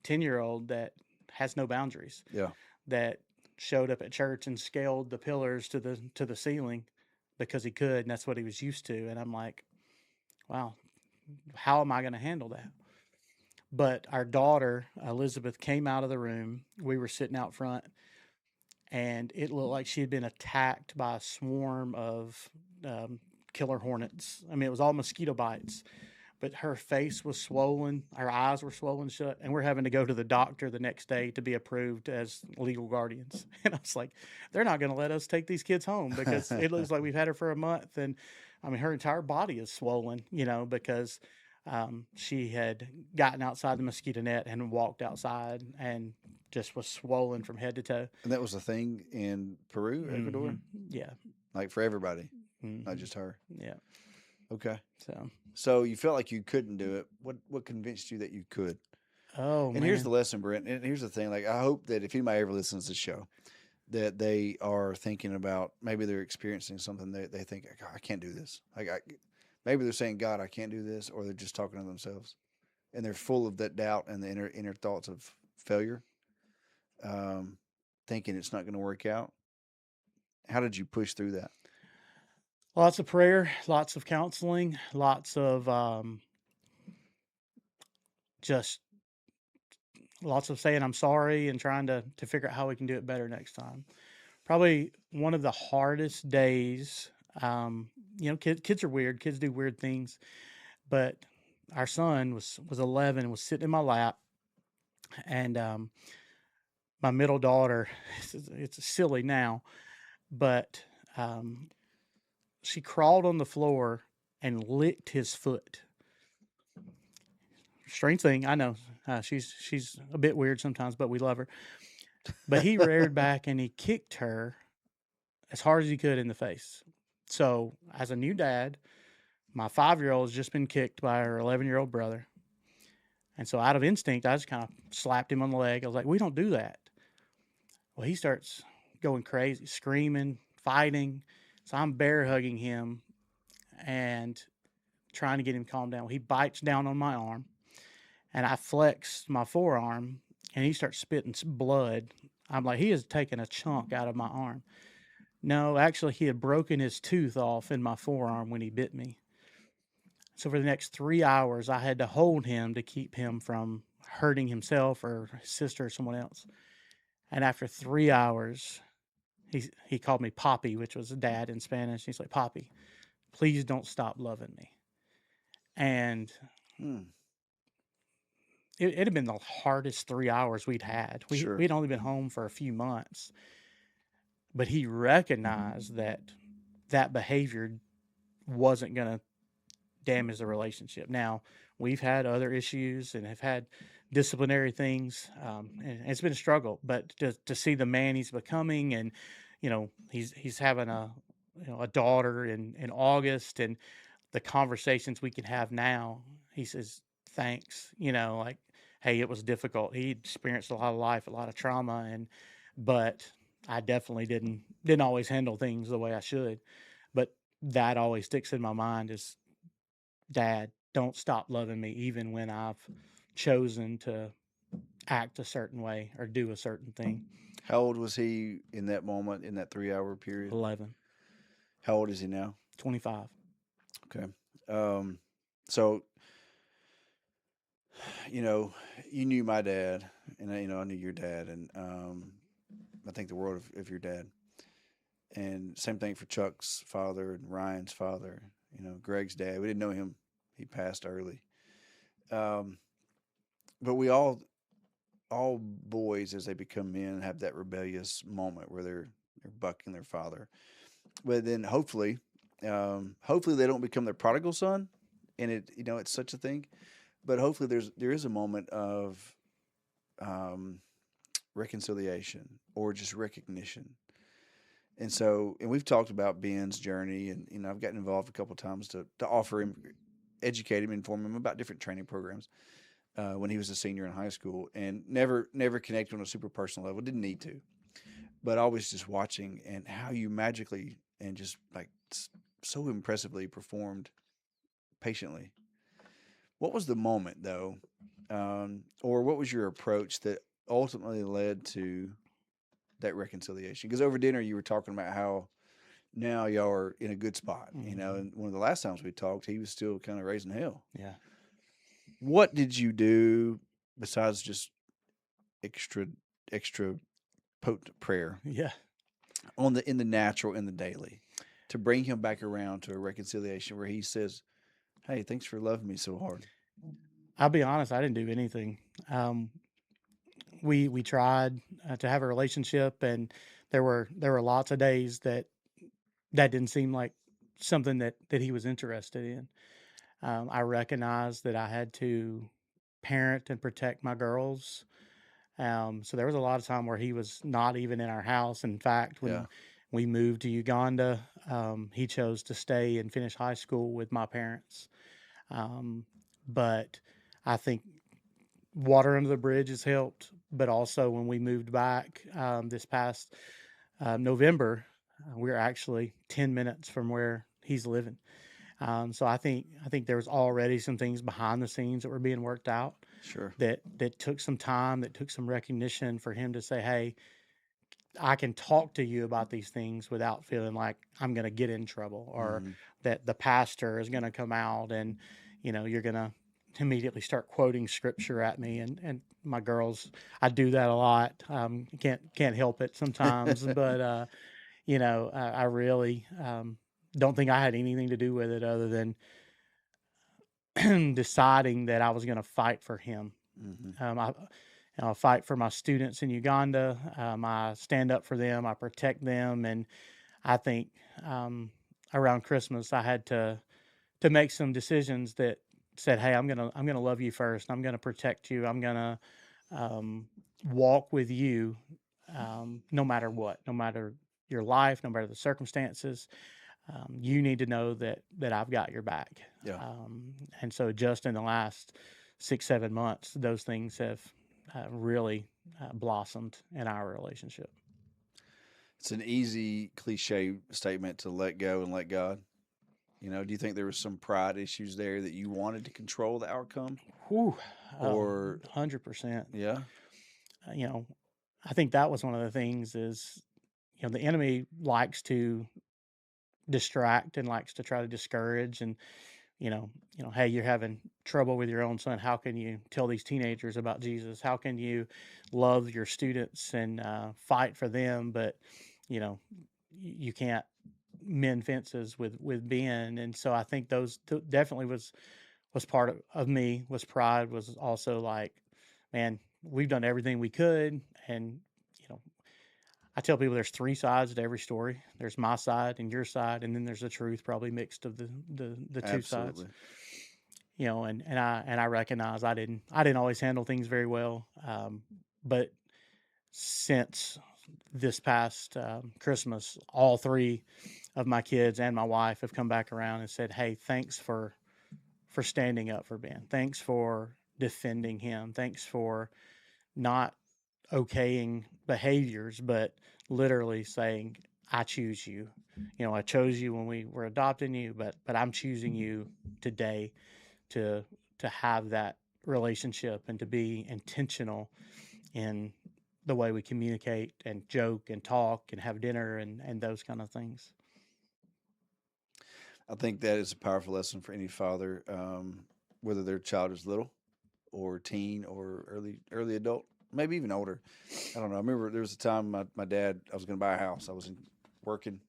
10-year-old that has no boundaries, Yeah. that showed up at church and scaled the pillars to the ceiling because he could, and that's what he was used to. And I'm like, wow, how am I going to handle that? But our daughter Elizabeth came out of the room. We were sitting out front, and it looked like she had been attacked by a swarm of um, killer hornets. I mean, it was all mosquito bites, but her face was swollen, her eyes were swollen shut, and we're having to go to the doctor the next day to be approved as legal guardians. And I was like, they're not going to let us take these kids home because it looks like we've had her for a month, and I mean, her entire body is swollen, because she had gotten outside the mosquito net and walked outside and just was swollen from head to toe. And that was a thing in Peru, Hmm. Ecuador? Yeah. Like for everybody, not Hmm. just her. Yeah. Okay. So, So you felt like you couldn't do it. What convinced you that you could? oh And here's the man. lesson, Brent. And here's the thing. Like I hope that if anybody ever listens to the show, that they are thinking about maybe they're experiencing something that they think, "God, I can't do this. Maybe they're saying, God, I can't do this, or they're just talking to themselves. And they're full of that doubt and the inner thoughts of failure, um, thinking it's not going to work out. How did you push through that? Lots of prayer, lots of counseling, lots of just lots of saying I'm sorry and trying to figure out how we can do it better next time. Probably one of the hardest days. Kids are weird. Kids do weird things, but our son was 11 and was sitting in my lap, and my middle daughter. It's silly now, but um, she crawled on the floor and licked his foot. Strange thing, I know. She's a bit weird sometimes, but we love her. But he reared back and he kicked her as hard as he could in the face. So, as a new dad, my 5-year-old has just been kicked by her 11-year-old brother. And so, out of instinct, I just kind of slapped him on the leg. I was like, we don't do that. Well, he starts going crazy, screaming, fighting. So, I'm bear hugging him and trying to get him calmed down. He bites down on my arm, and I flex my forearm, and he starts spitting blood. I'm like, he has taken a chunk out of my arm. No, actually, he had broken his tooth off in my forearm when he bit me. So for the next 3 hours, I had to hold him to keep him from hurting himself or his sister or someone else. And after 3 hours, he called me Poppy, which was dad in Spanish. He's like, Poppy, please don't stop loving me. And Hmm. it had been the hardest 3 hours we'd had. Sure. We'd only been home for a few months, but he recognized that that behavior wasn't going to damage the relationship. Now, we've had other issues and have had disciplinary things, and it's been a struggle. But to see the man he's becoming, and he's having a daughter in August, and the conversations we can have now, he says thanks. Like, hey, it was difficult. He experienced a lot of life, a lot of trauma, but I definitely didn't always handle things the way I should. But that always sticks in my mind is, Dad, don't stop loving me even when I've chosen to act a certain way or do a certain thing. How old was he in that moment, in that 3 hour period? 11, How old is he now? 25. Okay. Um, so, you know, you knew my dad, and I knew your dad, and I think the world of your dad. And same thing for Chuck's father and Ryan's father. Greg's dad. We didn't know him; he passed early. Um, but we all boys, as they become men, have that rebellious moment where they're bucking their father. But then hopefully they don't become their prodigal son, and it's such a thing. But hopefully there is a moment of um, reconciliation or just recognition. And we've talked about Ben's journey, and I've gotten involved a couple of times to offer him, educate him, inform him about different training programs when he was a senior in high school, and never connected on a super personal level. Didn't need to, but always just watching and how you magically and just like so impressively performed patiently. What was the moment though, or what was your approach that ultimately led to that reconciliation? Because over dinner you were talking about how now y'all are in a good spot, Hmm. and one of the last times we talked, he was still kind of raising hell. Yeah. What did you do besides just extra extra potent prayer Yeah. in the natural, in the daily, to bring him back around to a reconciliation where he says, "Hey, thanks for loving me so hard." I'll be honest, I didn't do anything. Um, we tried to have a relationship, and there were lots of days that didn't seem like something that he was interested in. I recognized that I had to parent and protect my girls. So there was a lot of time where he was not even in our house. In fact, Yeah, when we moved to Uganda, he chose to stay and finish high school with my parents. Um, but I think water under the bridge has helped. But also, when we moved back this past November, we're actually 10 minutes from where he's living. So I think there was already some things behind the scenes that were being worked out sure. that took some time, that took some recognition for him to say, "Hey, I can talk to you about these things without feeling like I'm going to get in trouble, or Hmm. that the pastor is going to come out and you're going to immediately start quoting scripture at me." And my girls, I do that a lot. Can't help it sometimes, but I really don't think I had anything to do with it other than deciding that I was going to fight for him. Hmm. I fight for my students in Uganda. I stand up for them. I protect them, and I think around Christmas I had to make some decisions that said, "Hey, I'm gonna love you first. I'm gonna protect you. I'm gonna um, walk with you, no matter what, no matter your life, no matter the circumstances. You need to know that I've got your back." Yeah, And so, just in the last 6 7 months, those things have really blossomed in our relationship. it's an easy cliche statement to let go and let God. Do you think there was some pride issues there that you wanted to control the outcome, Whew, or 100%. yeah, Uh, you know, I think that was one of the things is, the enemy likes to distract and likes to try to discourage, and hey, you're having trouble with your own son. How can you tell these teenagers about Jesus? How can you love your students and fight for them? But you know, you can't mend fences with Ben. And so I think those definitely was part of me. Was pride, was also like, man, we've done everything we could. And you know, I tell people there's three sides to every story. There's my side and your side, and then there's the truth, probably mixed of the two sides. Absolutely. You know, and I recognize I didn't always handle things very well, but since this past Christmas, all three of my kids and my wife have come back around and said, "Hey, thanks for standing up for Ben. Thanks for defending him. Thanks for not okaying behaviors, but literally saying, I choose you. You know, I chose you when we were adopting you, but I'm choosing you today to have that relationship and to be intentional in the way we communicate and joke and talk and have dinner and those kind of things." I think that is a powerful lesson for any father, whether their child is little or teen or early adult, maybe even older. I don't know. I remember there was a time my dad, I was going to buy a house. I was working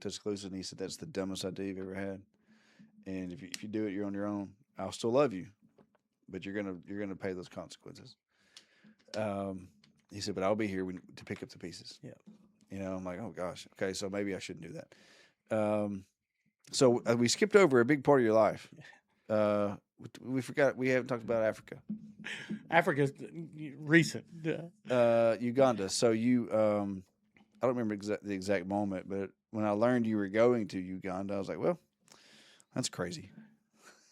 Tuscaloosa, and he said, "That's the dumbest idea you've ever had. And if you do it, you're on your own. I'll still love you, but you're gonna pay those consequences." Um, he said, "But I'll be here to pick up the pieces." Yeah. I'm like, "Oh gosh, okay, so maybe I shouldn't do that." So we skipped over a big part of your life. Uh, we forgot we haven't talked about Africa, Africa's recent. Uganda. So I don't remember the exact moment, but when I learned you were going to Uganda, I was like, "Well, that's crazy,"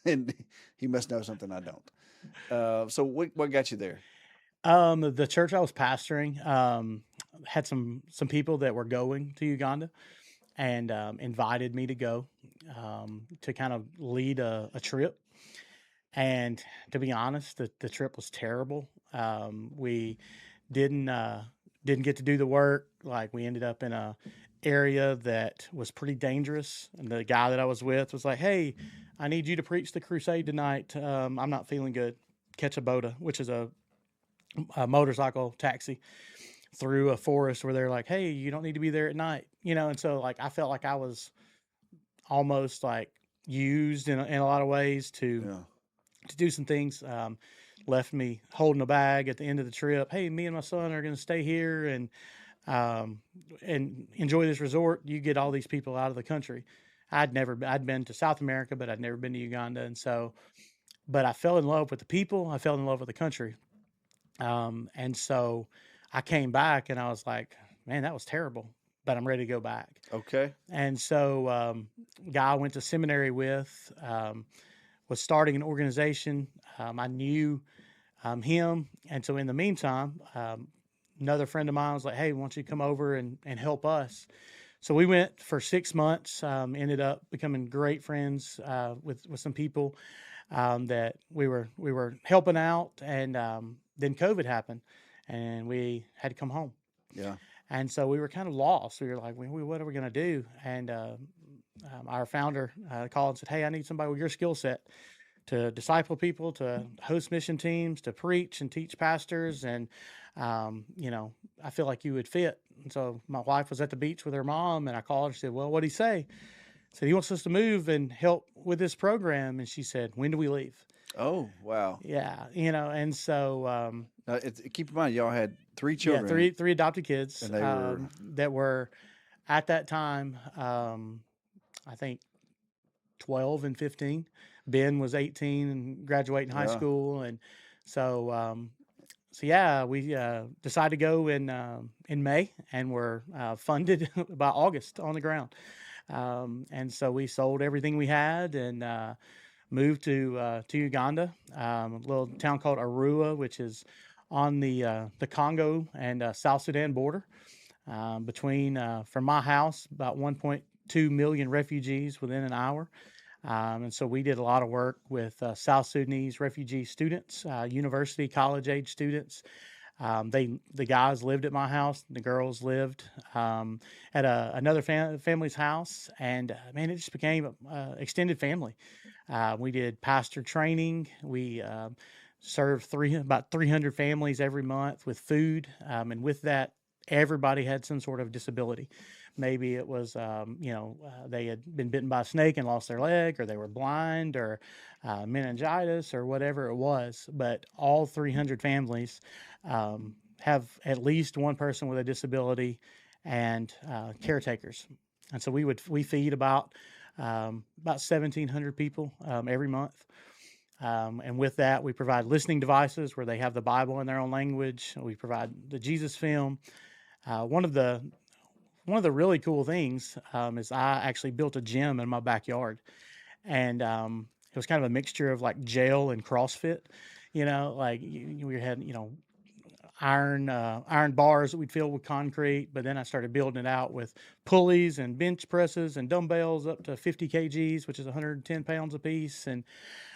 and he must know something I don't. So what got you there? The church I was pastoring had some people that were going to Uganda and invited me to go to kind of lead a trip. And to be honest, the trip was terrible. We didn't uh, didn't get to do the work. Like we ended up in a area that was pretty dangerous. And the guy that I was with was like, "Hey, I need you to preach the crusade tonight. I'm not feeling good. Catch a boda," which is a motorcycle taxi through a forest where they're like, "Hey, you don't need to be there at night," you know. And so like I felt like I was almost like used in a lot of ways Yeah. to do some things. Left me holding a bag at the end of the trip. "Hey, me and my son are going to stay here um, and enjoy this resort. You get all these people out of the country." I'd been to South America, but I'd never been to Uganda, and so, but I fell in love with the people. I fell in love with the country, and so I came back and I was like, "Man, that was terrible," but I'm ready to go back. Okay. And so, guy I went to seminary with was starting an organization. I knew him, and so in the meantime, another friend of mine was like, "Hey, why don't you come over and help us?" So we went for 6 months. Ended up becoming great friends with some people that we were helping out, and then COVID happened, and we had to come home. Yeah. And so we were kind of lost. We were like, "What are we going to do?" And our founder called and said, "Hey, I need somebody with your skill set to disciple people, to host mission teams, to preach and teach pastors. And, I feel like you would fit." And so my wife was at the beach with her mom, and I called her and she said, "Well, what'd he say?" I said, "He wants us to move and help with this program." And she said, "When do we leave?" Oh wow. Yeah, and so, Keep in mind, y'all had three yeah, children, three adopted kids and they were that were at that time, I think 12 and 15. Ben was 18 and graduating high yeah. school, and so yeah, we decided to go in May, and were funded by August on the ground. And so we sold everything we had and moved to Uganda, a little town called Arua, which is on the Congo and South Sudan border. Between from my house, about 1.2 million refugees within an hour. And so we did a lot of work with South Sudanese refugee students, university, college age students. The guys lived at my house. The girls lived at another family's house, and man, it just became extended family. We did pastor training. We served about 300 families every month with food, and with that everybody had some sort of disability. Maybe it was, they had been bitten by a snake and lost their leg, or they were blind, or meningitis, or whatever it was. But all 300 families have at least one person with a disability and caretakers. And so we feed about 1,700 people every month. And with that, we provide listening devices where they have the Bible in their own language. We provide the Jesus film. One of the really cool things is I actually built a gym in my backyard, and it was kind of a mixture of like jail and CrossFit. Like we had iron bars that we'd fill with concrete, but then I started building it out with pulleys and bench presses and dumbbells up to 50 kgs, which is 110 pounds a piece. And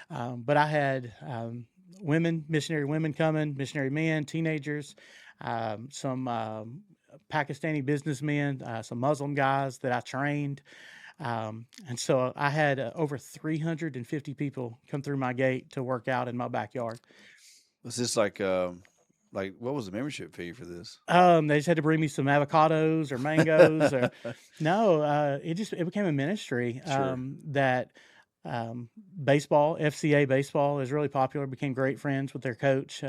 but I had missionary women coming, missionary men, teenagers, some Pakistani businessmen, some Muslim guys that I trained. And so I had over 350 people come through my gate to work out in my backyard. Was this like what was the membership fee for this? They just had to bring me some avocados or mangoes or no, it became a ministry. Sure. That baseball, FCA baseball is really popular, became great friends with their coach.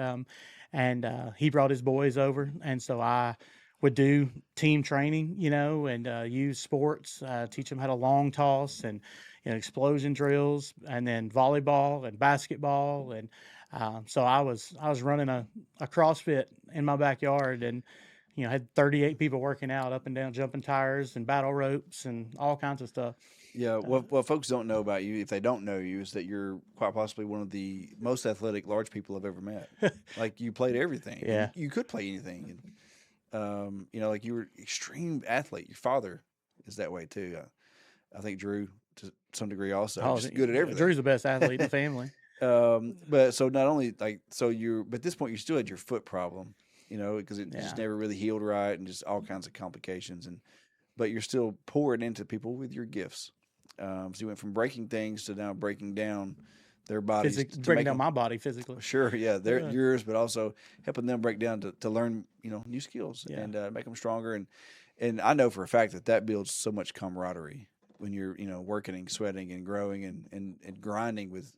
And he brought his boys over. And so I would do team training, and use sports, teach them how to long toss and, explosion drills, and then volleyball and basketball. And so I was running a CrossFit in my backyard, and had 38 people working out up and down, jumping tires and battle ropes and all kinds of stuff. Yeah, what folks don't know about you, if they don't know you, is that you're quite possibly one of the most athletic large people I've ever met. Like you played everything. Yeah. You could play anything, and like you were extreme athlete. Your father is that way too. I think Drew to some degree also just good at everything. Drew's the best athlete in the family. But so not only but at this point you still had your foot problem, because it just never really healed right and just all kinds of complications, but you're still pouring into people with your gifts. So you went from breaking things to now breaking down their bodies, breaking down my body physically. Sure, yeah, they're yours, but also helping them break down to learn, new skills and make them stronger. And I know for a fact that builds so much camaraderie when you're, working and sweating and growing and grinding with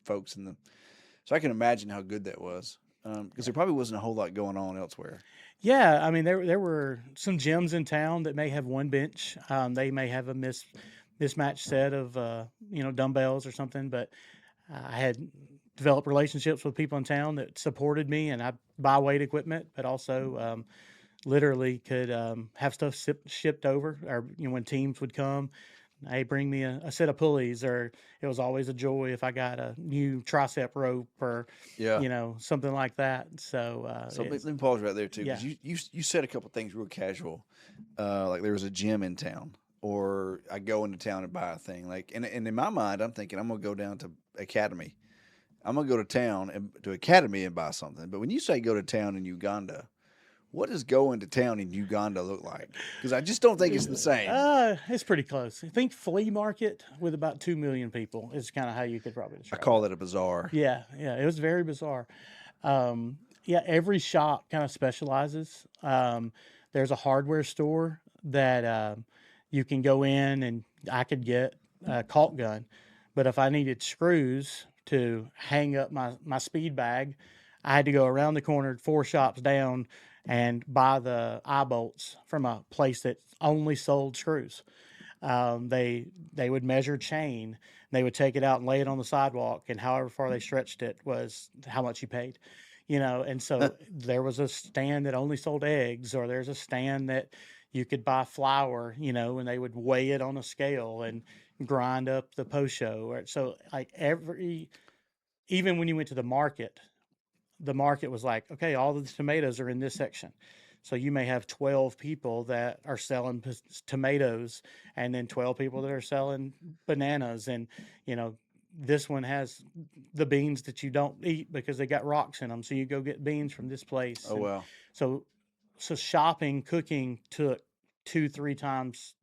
folks so I can imagine how good that was. Because there probably wasn't a whole lot going on elsewhere. Yeah, I mean there were some gyms in town that may have one bench. They may have a mismatched set of dumbbells or something, but I had developed relationships with people in town that supported me, and I buy weight equipment, but also literally could have stuff shipped over, or when teams would come, hey, bring me a set of pulleys, or it was always a joy if I got a new tricep rope or something like that. So let me pause right there too, because you said a couple things real casual, like there was a gym in town, or I go into town and buy a thing. Like, and in my mind, I'm thinking I'm gonna go down to Academy. I'm gonna go to town and to Academy and buy something. But when you say go to town in Uganda, what does going to town in Uganda look like? Because I just don't think it's the same. It's pretty close. I think flea market with about 2 million people is kind of how you could probably describe I call it a bazaar. Yeah, it was very bizarre. Every shop kind of specializes. There's a hardware store that you can go in, and I could get a caulk gun, but if I needed screws to hang up my speed bag, I had to go around the corner 4 shops down and buy the eye bolts from a place that only sold screws. They would measure chain. They would take it out and lay it on the sidewalk, and however far they stretched it was how much you paid. And so there was a stand that only sold eggs, or there's a stand that you could buy flour, and they would weigh it on a scale and grind up the posho. Or so like even when you went to the market was like, okay, all the tomatoes are in this section. So you may have 12 people that are selling tomatoes, and then 12 people that are selling bananas. And, this one has the beans that you don't eat because they got rocks in them. So you go get beans from this place. Oh, wow. So shopping, cooking took 2-3 times.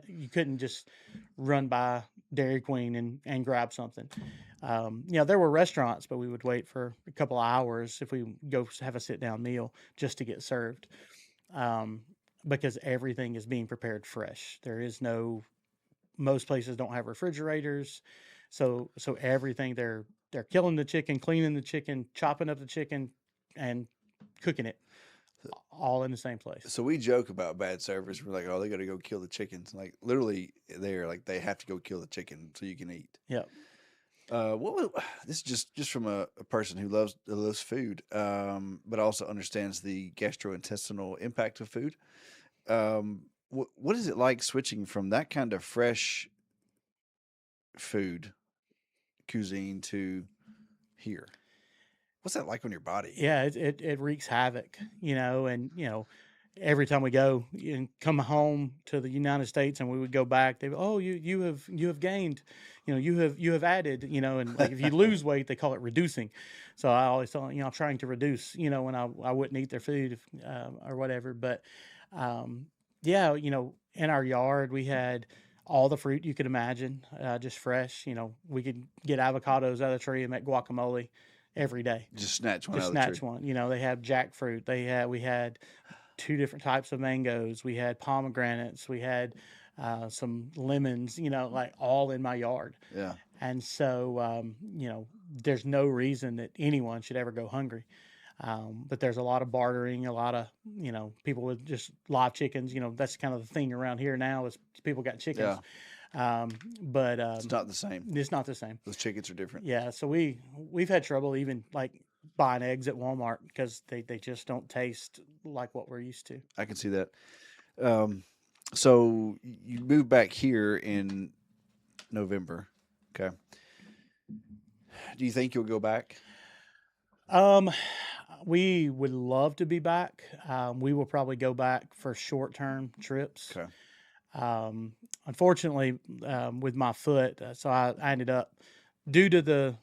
You couldn't just run by Dairy Queen and grab something. There were restaurants, but we would wait for a couple of hours if we go have a sit down meal just to get served. um, because everything is being prepared fresh. There is no Most places don't have refrigerators, so everything they're killing the chicken, cleaning the chicken, chopping up the chicken, and cooking it all in the same place. So we joke about bad service. We're like, oh, they got to go kill the chickens. Like literally, they're like they have to go kill the chicken so you can eat. Yep. What was this? Is just from a person who loves food, but also understands the gastrointestinal impact of food. What is it like switching from that kind of fresh food cuisine to here? What's that like on your body? Yeah, it wreaks havoc, and every time we go and come home to the United States and we would go back, they oh you have gained, you have added, and like if you lose weight, they call it reducing. So I always tell them, I'm trying to reduce, when I wouldn't eat their food or whatever. But um, yeah, in our yard we had all the fruit you could imagine, just fresh. We could get avocados out of the tree and make guacamole every day. Just snatch one out Just of the tree. snatch one. They have jackfruit. We had two different types of mangoes. We had pomegranates. We had some lemons. Like all in my yard. Yeah, And so there's no reason that anyone should ever go hungry. But there's a lot of bartering, a lot of people with just live chickens. That's kind of the thing around here now is people got chickens. yeah. But It's not the same. it's not the same. Those chickens are different. Yeah, so we've had trouble even like buying eggs at Walmart because they just don't taste like what we're used to. I can see that. Um, so you moved back here in November. Okay. Do you think you'll go back? Um, we would love to be back. We will probably go back for short term trips. Okay. Unfortunately, with my foot, so I ended up due to the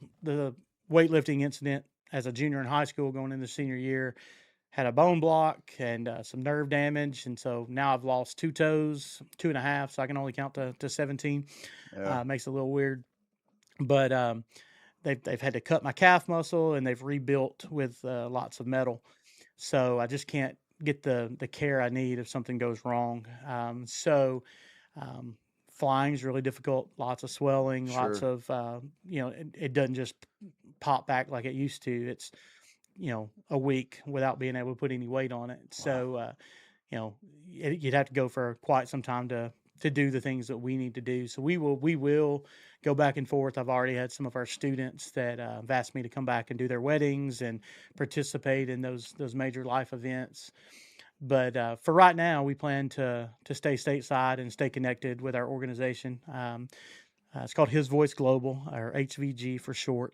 weightlifting incident as a junior in high school going into senior year, had a bone block and some nerve damage, and so now I've lost two toes, two and a half, so I can only count to 17. Yeah. Makes it a little weird, but they've had to cut my calf muscle and they've rebuilt with lots of metal, so I just can't get the care I need if something goes wrong. So um, flying is really difficult. Lots of swelling, lots Sure. of it doesn't just pop back like it used to. It's a week without being able to put any weight on it. Wow. So you'd have to go for quite some time to do the things that we need to do. So we will go back and forth. I've already had some of our students that have asked me to come back and do their weddings and participate in those major life events. But for right now, we plan to stay stateside and stay connected with our organization. It's called His Voice Global, or HVG for short.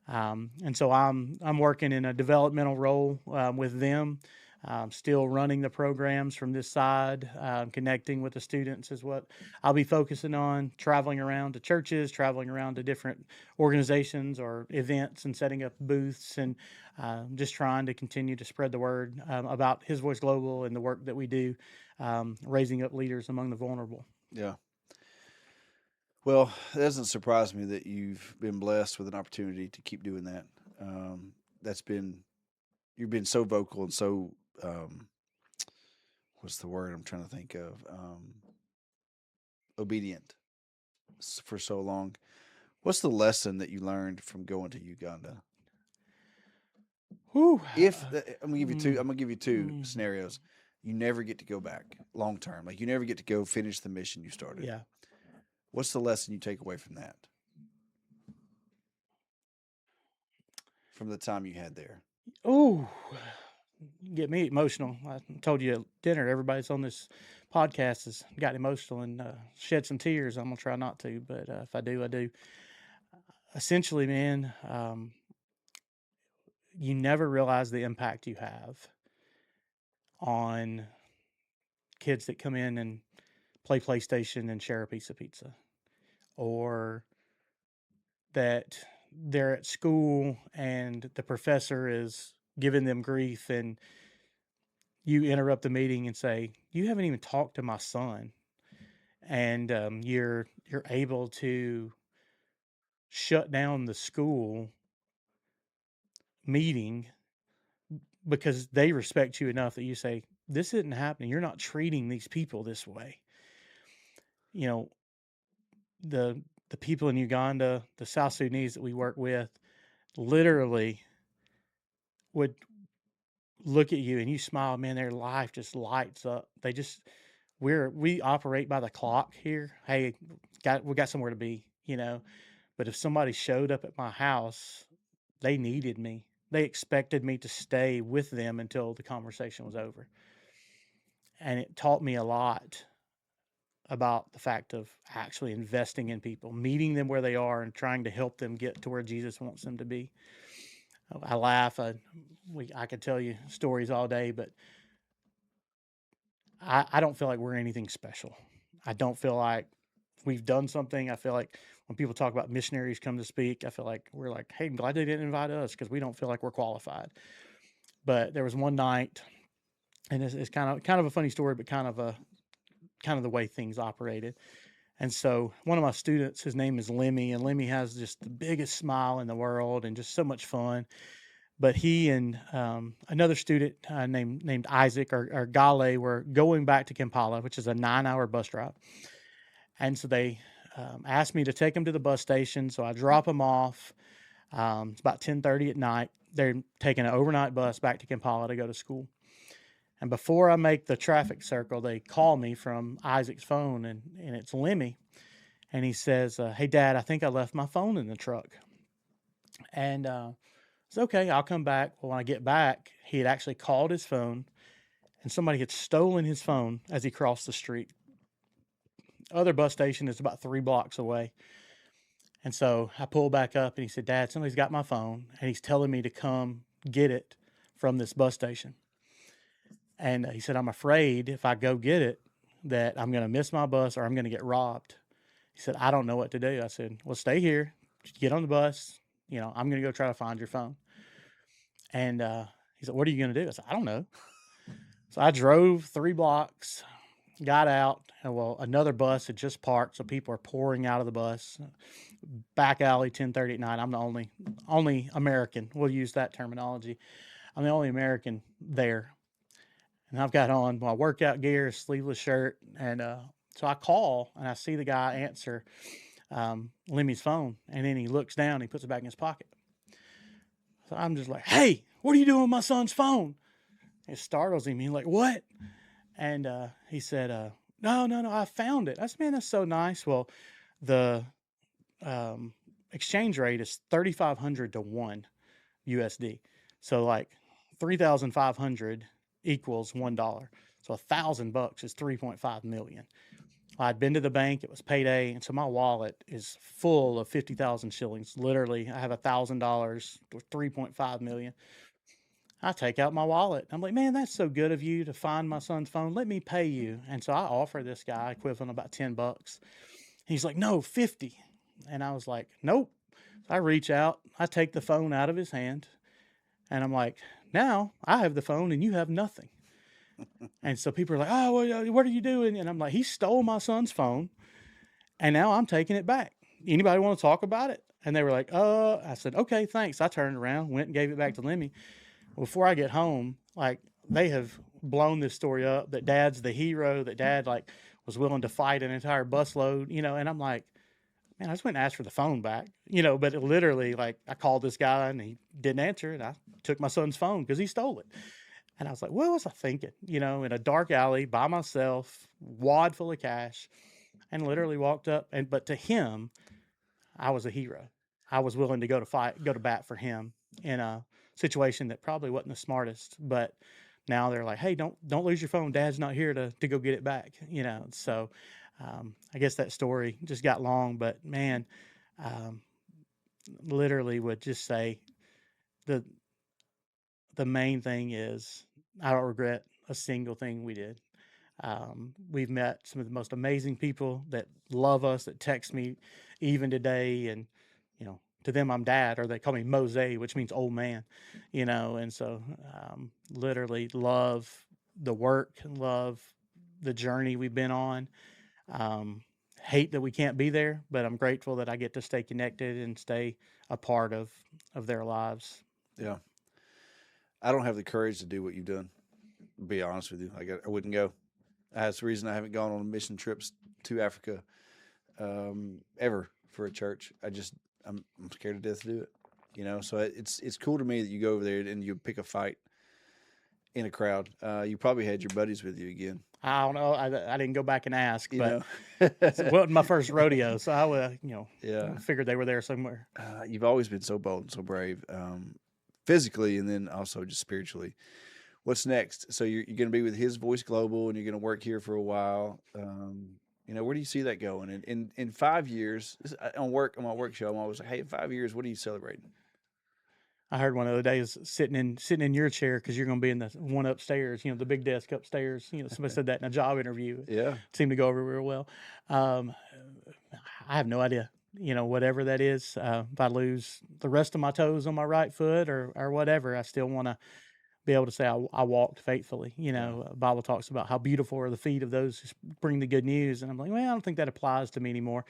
And so I'm working in a developmental role with them. Still running the programs from this side, connecting with the students is what I'll be focusing on. Traveling around to churches, traveling around to different organizations or events, and setting up booths, and just trying to continue to spread the word about His Voice Global and the work that we do, raising up leaders among the vulnerable. Yeah. Well, it doesn't surprise me that you've been blessed with an opportunity to keep doing that. That's been you've been so vocal and so what's the word I'm trying to think of? Obedient for so long. What's the lesson that you learned from going to Uganda? Whew. If I'm gonna give you two, Mm, I'm gonna give you two mm, scenarios. You never get to go back long term. Like you never get to go finish the mission you started. yeah. What's the lesson you take away from that? From the time you had there? Oh, get me emotional. I told you at dinner, everybody's on this podcast has got emotional and shed some tears. I'm gonna try not to, but if I do, I do. Essentially, man, you never realize the impact you have on kids that come in and play PlayStation and share a piece of pizza, or that they're at school and the professor is giving them grief, and you interrupt the meeting and say, "You haven't even talked to my son," and you're able to shut down the school meeting because they respect you enough that you say, this isn't happening. You're not treating these people this way. You know, the the people in Uganda, the South Sudanese that we work with, literally would look at you and you smile, man, their life just lights up. They just we operate by the clock here. Hey, we got somewhere to be, you know. But if somebody showed up at my house, they needed me. They expected me to stay with them until the conversation was over. And it taught me a lot about the fact of actually investing in people, meeting them where they are and trying to help them get to where Jesus wants them to be. I laugh. I could tell you stories all day, but I don't feel like we're anything special. I don't feel like we've done something. I feel like when people talk about missionaries come to speak, I feel like we're like, hey, I'm glad they didn't invite us because we don't feel like we're qualified. But there was one night, and it's kind of a funny story, but kind of the way things operated. And so one of my students, his name is Lemmy, and Lemmy has just the biggest smile in the world and just so much fun. But he and another student named Isaac or Gale were going back to Kampala, which is a 9-hour bus drive. And so they asked me to take them to the bus station. So I drop them off. It's about 10:30 at night. They're taking an overnight bus back to Kampala to go to school. And before I make the traffic circle, they call me from Isaac's phone, and it's Lemmy. And he says, hey, Dad, I think I left my phone in the truck. And it's okay, I'll come back. Well, when I get back, he had actually called his phone, and somebody had stolen his phone as he crossed the street. Other bus station is about 3 blocks away. And so I pulled back up, and he said, Dad, somebody's got my phone, and he's telling me to come get it from this bus station. And he said, I'm afraid if I go get it, that I'm going to miss my bus or I'm going to get robbed. He said, I don't know what to do. I said, well, stay here, get on the bus. I'm going to go try to find your phone. And he said, what are you going to do? I said, I don't know. So I drove 3 blocks, got out, and well, another bus had just parked, so people are pouring out of the bus. Back alley, 10:30 at night. I'm the only American. We'll use that terminology. I'm the only American there, and I've got on my workout gear, sleeveless shirt, and so I call and I see the guy answer Lemmy's phone, and then he looks down, and he puts it back in his pocket. So I'm just like, "Hey, what are you doing with my son's phone?" It startles him. He's like, "What?" And he said, "No, no, no, I found it." I said, "Man, that's so nice." Well, the exchange rate is 3,500 to 1 USD. So like 3,500 equals $1. So $1,000 is 3.5 million. I'd been to the bank, it was payday, and so my wallet is full of 50,000 shillings. Literally, I have $1,000, 3.5 million. I take out my wallet. I'm like, man, that's so good of you to find my son's phone. Let me pay you. And so I offer this guy equivalent of about $10. He's like, no, 50. And I was like, nope. So I reach out, I take the phone out of his hand, and I'm like, now I have the phone and you have nothing. And so people are like, oh, what are you doing? And I'm like, he stole my son's phone, and now I'm taking it back. Anybody want to talk about it? And they were like, I said, okay, thanks. I turned around, went and gave it back to Lemmy. Before I get home, like they have blown this story up that Dad's the hero, that Dad like was willing to fight an entire busload, and I'm like, man, I just went and asked for the phone back, but it literally, like, I called this guy and he didn't answer, and I took my son's phone because he stole it. And I was like, what was I thinking? In a dark alley by myself, wad full of cash, and literally walked up. But to him, I was a hero. I was willing to go to bat for him in a situation that probably wasn't the smartest. But now they're like, hey, don't lose your phone. Dad's not here to go get it back. So I guess that story just got long, but man, um, literally would just say the the main thing is I don't regret a single thing we did. We've met some of the most amazing people that love us, that text me even today. And, to them, I'm dad, or they call me Mose, which means old man, and so literally love the work, love the journey we've been on. Um, Hate that we can't be there, but I'm grateful that I get to stay connected and stay a part of their lives. Yeah. I don't have the courage to do what you've done. be honest with you. I wouldn't go. That's the reason I haven't gone on mission trips to Africa ever for a church. I'm scared to death to do it. So it's cool to me that you go over there and you pick a fight in a crowd. You probably had your buddies with you again. I don't know. I didn't go back and ask, You but know, it wasn't my first rodeo, so I would, yeah. figured they were there somewhere. You've always been so bold and so brave, physically and then also just spiritually. What's next? So you're going to be with His Voice Global, and you're going to work here for a while. Where do you see that going? And in 5 years, on my work show, I'm always like, hey, in 5 years, what are you celebrating? I heard one of the days sitting in your chair because you're going to be in the one upstairs, the big desk upstairs. Somebody said that in a job interview. Yeah. It seemed to go over real well. I have no idea. Whatever that is, if I lose the rest of my toes on my right foot or whatever, I still want to be able to say I walked faithfully. Bible talks about how beautiful are the feet of those who bring the good news, and I'm like, well, I don't think that applies to me anymore.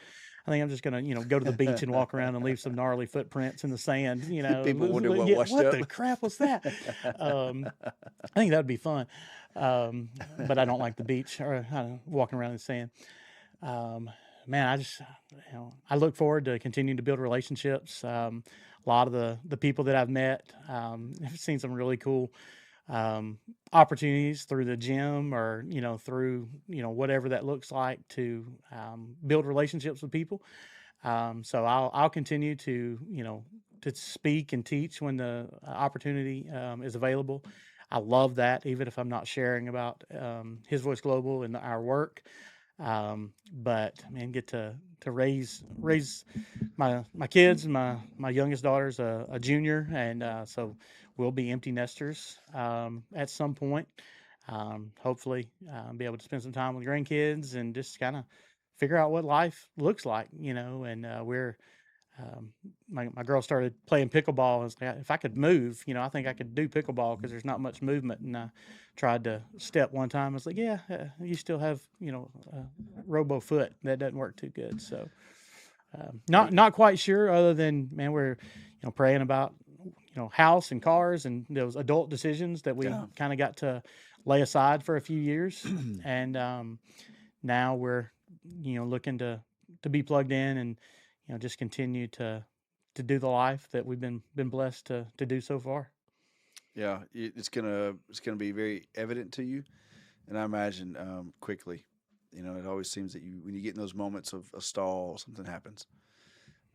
I think I'm just gonna, go to the beach and walk around and leave some gnarly footprints in the sand. People wonder what washed what up. the crap was that? I think that would be fun, but I don't like the beach or walking around in the sand. Man, I look forward to continuing to build relationships. A lot of the people that I've met, I've seen some really cool opportunities through the gym or through whatever that looks like to build relationships with people. So I'll continue to to speak and teach when the opportunity is available. I love that, even if I'm not sharing about His Voice Global and our work. But man, get to raise my kids. My youngest daughter's a junior, and so we'll be empty nesters at some point. Hopefully, be able to spend some time with grandkids and just kind of figure out what life looks like, And my girl started playing pickleball. I was like, if I could move, I think I could do pickleball because there's not much movement. And I tried to step one time. I was like, yeah, you still have, a robo foot. That doesn't work too good. So not quite sure other than, man, we're, praying about, house and cars and those adult decisions that we kind of got to lay aside for a few years. And now we're, looking to be plugged in and, just continue to do the life that we've been blessed to do so far. Yeah, it's gonna be very evident to you, and I imagine quickly. It always seems that when you get in those moments of a stall, something happens.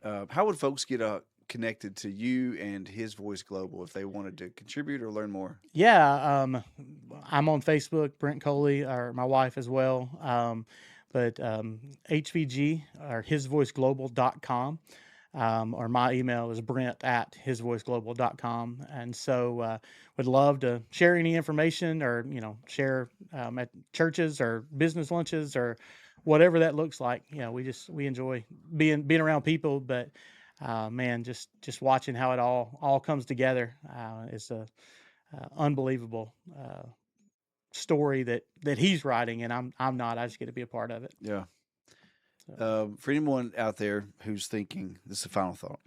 How would folks get connected to you and His Voice Global if they wanted to contribute or learn more? Yeah, I'm on Facebook, Brent Colee, or my wife as well. But HVG or hisvoiceglobal.com. Or my email is brent@hisvoiceglobal.com. And so would love to share any information or, share at churches or business lunches or whatever that looks like. We enjoy being around people, but man, just watching how it all comes together is a unbelievable story that he's writing, and I'm not. I just get to be a part of it. Yeah. So. For anyone out there who's thinking, this is a final thought.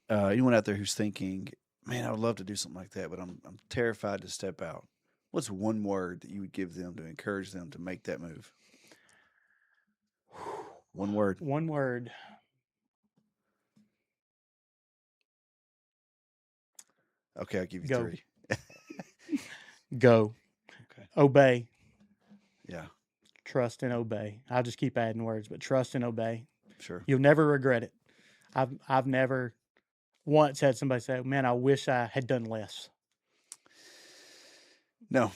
Anyone out there who's thinking, man, I would love to do something like that, but I'm terrified to step out. What's one word that you would give them to encourage them to make that move? One word. One word. Okay, I'll give you Go. 3. Go. Okay. Obey. Yeah. Trust and obey. I'll just keep adding words, but trust and obey. Sure. You'll never regret it. I've never once had somebody say, "Man, I wish I had done less." No,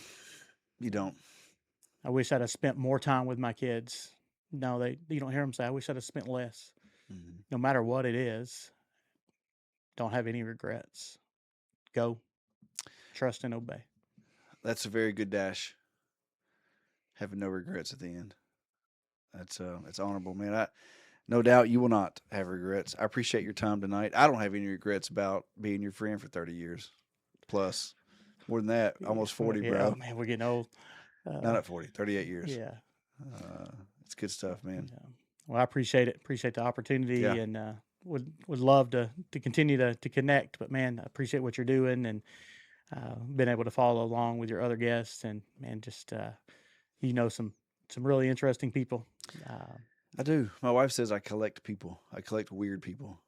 you don't. I wish I'd have spent more time with my kids. No, you don't hear them say, "I wish I'd have spent less." Mm-hmm. No matter what it is, don't have any regrets. Go. Trust and obey. That's a very good dash. Having no regrets at the end. That's honorable, man. No doubt you will not have regrets. I appreciate your time tonight. I don't have any regrets about being your friend for 30 years plus. More than that, almost 40, yeah, bro. Oh, man, we're getting old. Not at 40, 38 years. Yeah. It's good stuff, man. Yeah. Well, I appreciate it. Appreciate the opportunity, Yeah. and would love to continue to connect. But man, I appreciate what you're doing, and been able to follow along with your other guests, and just some really interesting people. Uh, I do. My wife says I collect people. I collect weird people.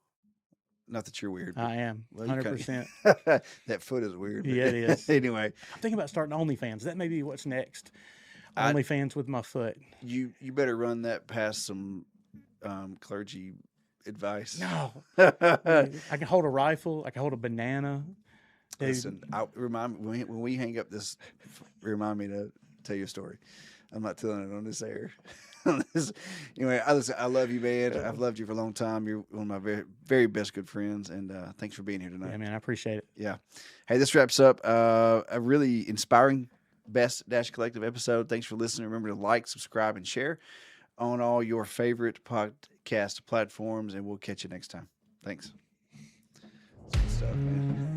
Not that you're weird, but I am well, you kind 100%. of that foot is weird. Yeah, it But is. anyway, I'm thinking about starting OnlyFans. That may be what's next. I OnlyFans with my foot. you better run that past some clergy advice. No, I can hold a rifle. I can hold a banana. Dude, Listen, I remind me when we hang up this. Remind me to tell you a story. I'm not telling it on this air. Anyway, I love you, man. I've loved you for a long time. You're one of my very, very best good friends, and thanks for being here yeah, tonight. man, I appreciate it. Yeah. Hey, this wraps up a really inspiring Best Dash Collective episode. Thanks for listening. Remember to like, subscribe, and share on all your favorite podcast platforms, and we'll catch you next time. Thanks. That's good stuff, man.